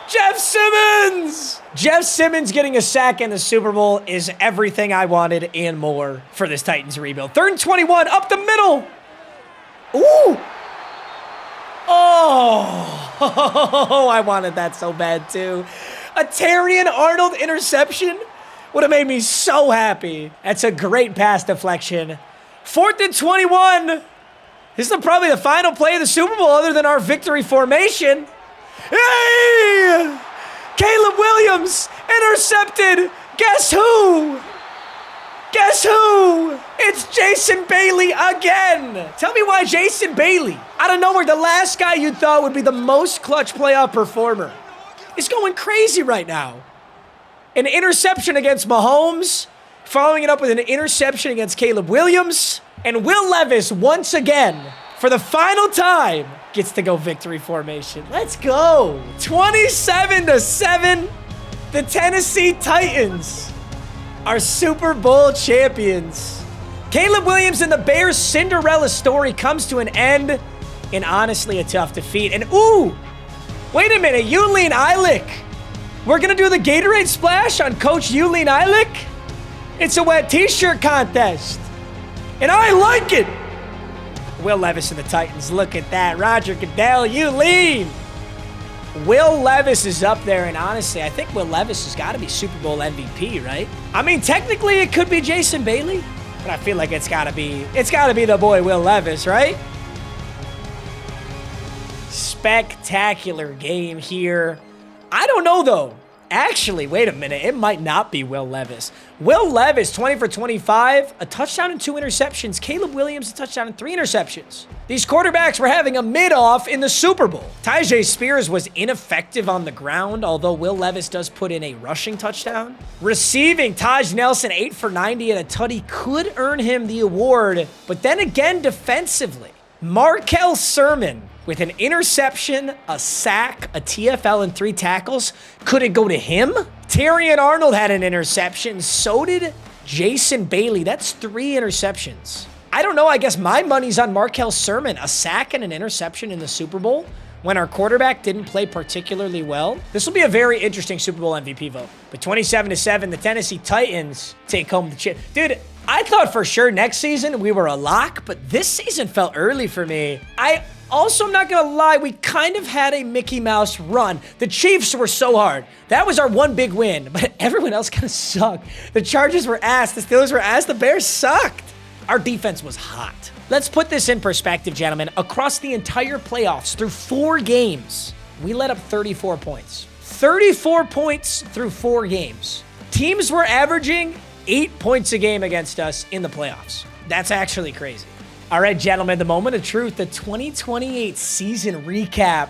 Jeff Simmons! Jeff Simmons getting a sack in the Super Bowl is everything I wanted and more for this Titans rebuild. 3rd and 21, up the middle. Ooh! Oh, I wanted that so bad too. A Terry and Arnold interception would have made me so happy. That's a great pass deflection. 4th and 21. This is probably the final play of the Super Bowl other than our victory formation. Hey! Caleb Williams intercepted. Guess who? Guess who? It's Jason Bailey again. Tell me why Jason Bailey, out of nowhere, the last guy you thought would be the most clutch playoff performer, is going crazy right now. An interception against Mahomes, following it up with an interception against Caleb Williams, and Will Levis once again, for the final time, gets to go victory formation. Let's go. 27-7. The Tennessee Titans are Super Bowl champions. Caleb Williams and the Bears' Cinderella story comes to an end in honestly a tough defeat. And ooh, wait a minute, Yuleen Eilich. We're gonna do the Gatorade splash on Coach Yuleen Eilich? It's a wet t-shirt contest. And I like it. Will Levis and the Titans, look at that. Roger Goodell, Yuleen. Will Levis is up there, and honestly, I think Will Levis has got to be Super Bowl MVP, right? I mean, technically, it could be Jason Bailey, but I feel like it's got to be the boy Will Levis, right? Spectacular game here. I don't know, though. Actually, wait a minute. It might not be Will Levis. Will Levis, 20 for 25, a touchdown and 2 interceptions. Caleb Williams, a touchdown and 3 interceptions. These quarterbacks were having a mid-off in the Super Bowl. Tyjae Spears was ineffective on the ground, although Will Levis does put in a rushing touchdown. Receiving, Taj Nelson, 8 for 90 and a tutty could earn him the award. But then again, defensively, Markel Sermon, with an interception, a sack, a TFL, and 3 tackles. Could it go to him? Terrion Arnold had an interception. So did Jason Bailey. That's 3 interceptions. I don't know. I guess my money's on Markel Sermon. A sack and an interception in the Super Bowl when our quarterback didn't play particularly well. This will be a very interesting Super Bowl MVP vote. But 27-7, the Tennessee Titans take home the chip. Dude, I thought for sure next season we were a lock, but this season felt early for me. Also, I'm not going to lie, we kind of had a Mickey Mouse run. The Chiefs were so hard. That was our one big win, but everyone else kind of sucked. The Chargers were ass, the Steelers were ass, the Bears sucked. Our defense was hot. Let's put this in perspective, gentlemen. Across the entire playoffs, through 4 games, we let up 34 points. 34 points through 4 games. Teams were averaging 8 points a game against us in the playoffs. That's actually crazy. All right, gentlemen, the moment of truth, the 2028 season recap.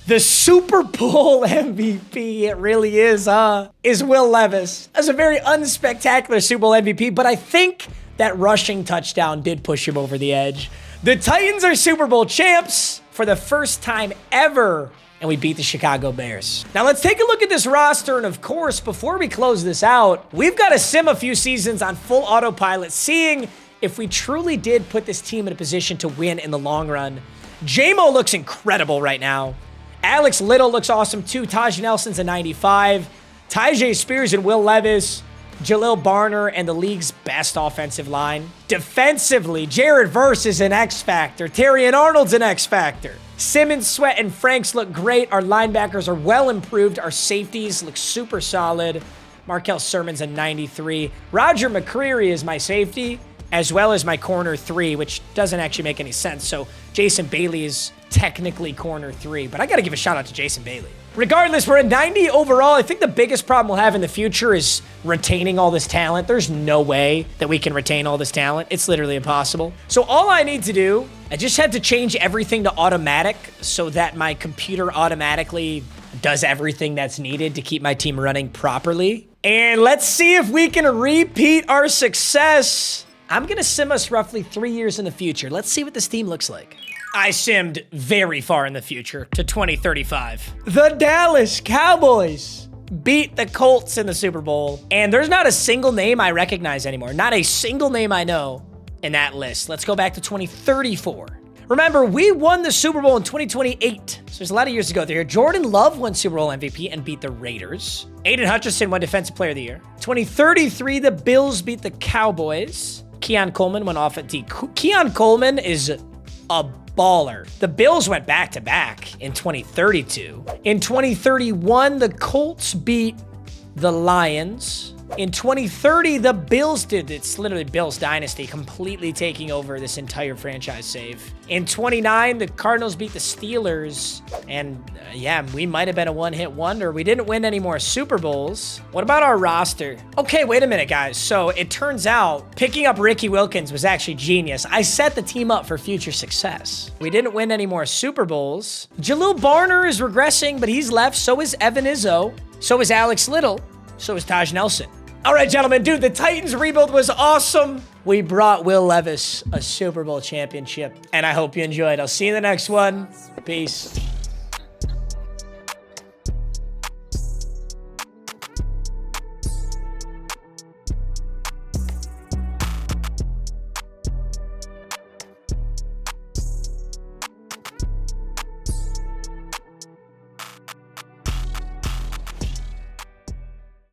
The Super Bowl MVP, it really is Will Levis. That's a very unspectacular Super Bowl MVP, but I think that rushing touchdown did push him over the edge. The Titans are Super Bowl champs for the first time ever, and we beat the Chicago Bears. Now let's take a look at this roster, and of course, before we close this out, we've got to sim a few seasons on full autopilot, seeing if we truly did put this team in a position to win in the long run. J-Mo looks incredible right now. Alex Little looks awesome too. Taj Nelson's a 95. Tyjae Spears and Will Levis, Jalil Barner, and the league's best offensive line. Defensively, Jared Verse is an X factor. Terrion Arnold's an X factor. Simmons, Sweat, and Franks look great. Our linebackers are well improved. Our safeties look super solid. Markel Sermon's a 93. Roger McCreary is my safety, as well as my corner 3, which doesn't actually make any sense. So Jason Bailey is technically corner 3, but I got to give a shout out to Jason Bailey. Regardless, we're at 90 overall. I think the biggest problem we'll have in the future is retaining all this talent. There's no way that we can retain all this talent. It's literally impossible. So all I need to do, I just had to change everything to automatic so that my computer automatically does everything that's needed to keep my team running properly. And let's see if we can repeat our success. I'm going to sim us roughly 3 years in the future. Let's see what this team looks like. I simmed very far in the future to 2035. The Dallas Cowboys beat the Colts in the Super Bowl. And there's not a single name I recognize anymore. Not a single name I know in that list. Let's go back to 2034. Remember, we won the Super Bowl in 2028. So there's a lot of years to go there. Jordan Love won Super Bowl MVP and beat the Raiders. Aiden Hutchinson won Defensive Player of the Year. 2033, the Bills beat the Cowboys. Keon Coleman went off at D. Keon Coleman is a baller. The Bills went back-to-back in 2032. In 2031, the Colts beat the Lions. In 2030, the Bills did. It's literally Bills dynasty, completely taking over this entire franchise save. In 29, the Cardinals beat the Steelers. And yeah, we might have been a one-hit wonder. We didn't win any more Super Bowls. What about our roster? Okay, wait a minute, guys. So it turns out picking up Ricky Wilkins was actually genius. I set the team up for future success. We didn't win any more Super Bowls. Jalil Barner is regressing, but he's left. So is Evan Izzo. So is Alex Little. So is Taj Nelson. All right, gentlemen, dude, the Titans rebuild was awesome. We brought Will Levis a Super Bowl championship, and I hope you enjoyed. I'll see you in the next one. Peace.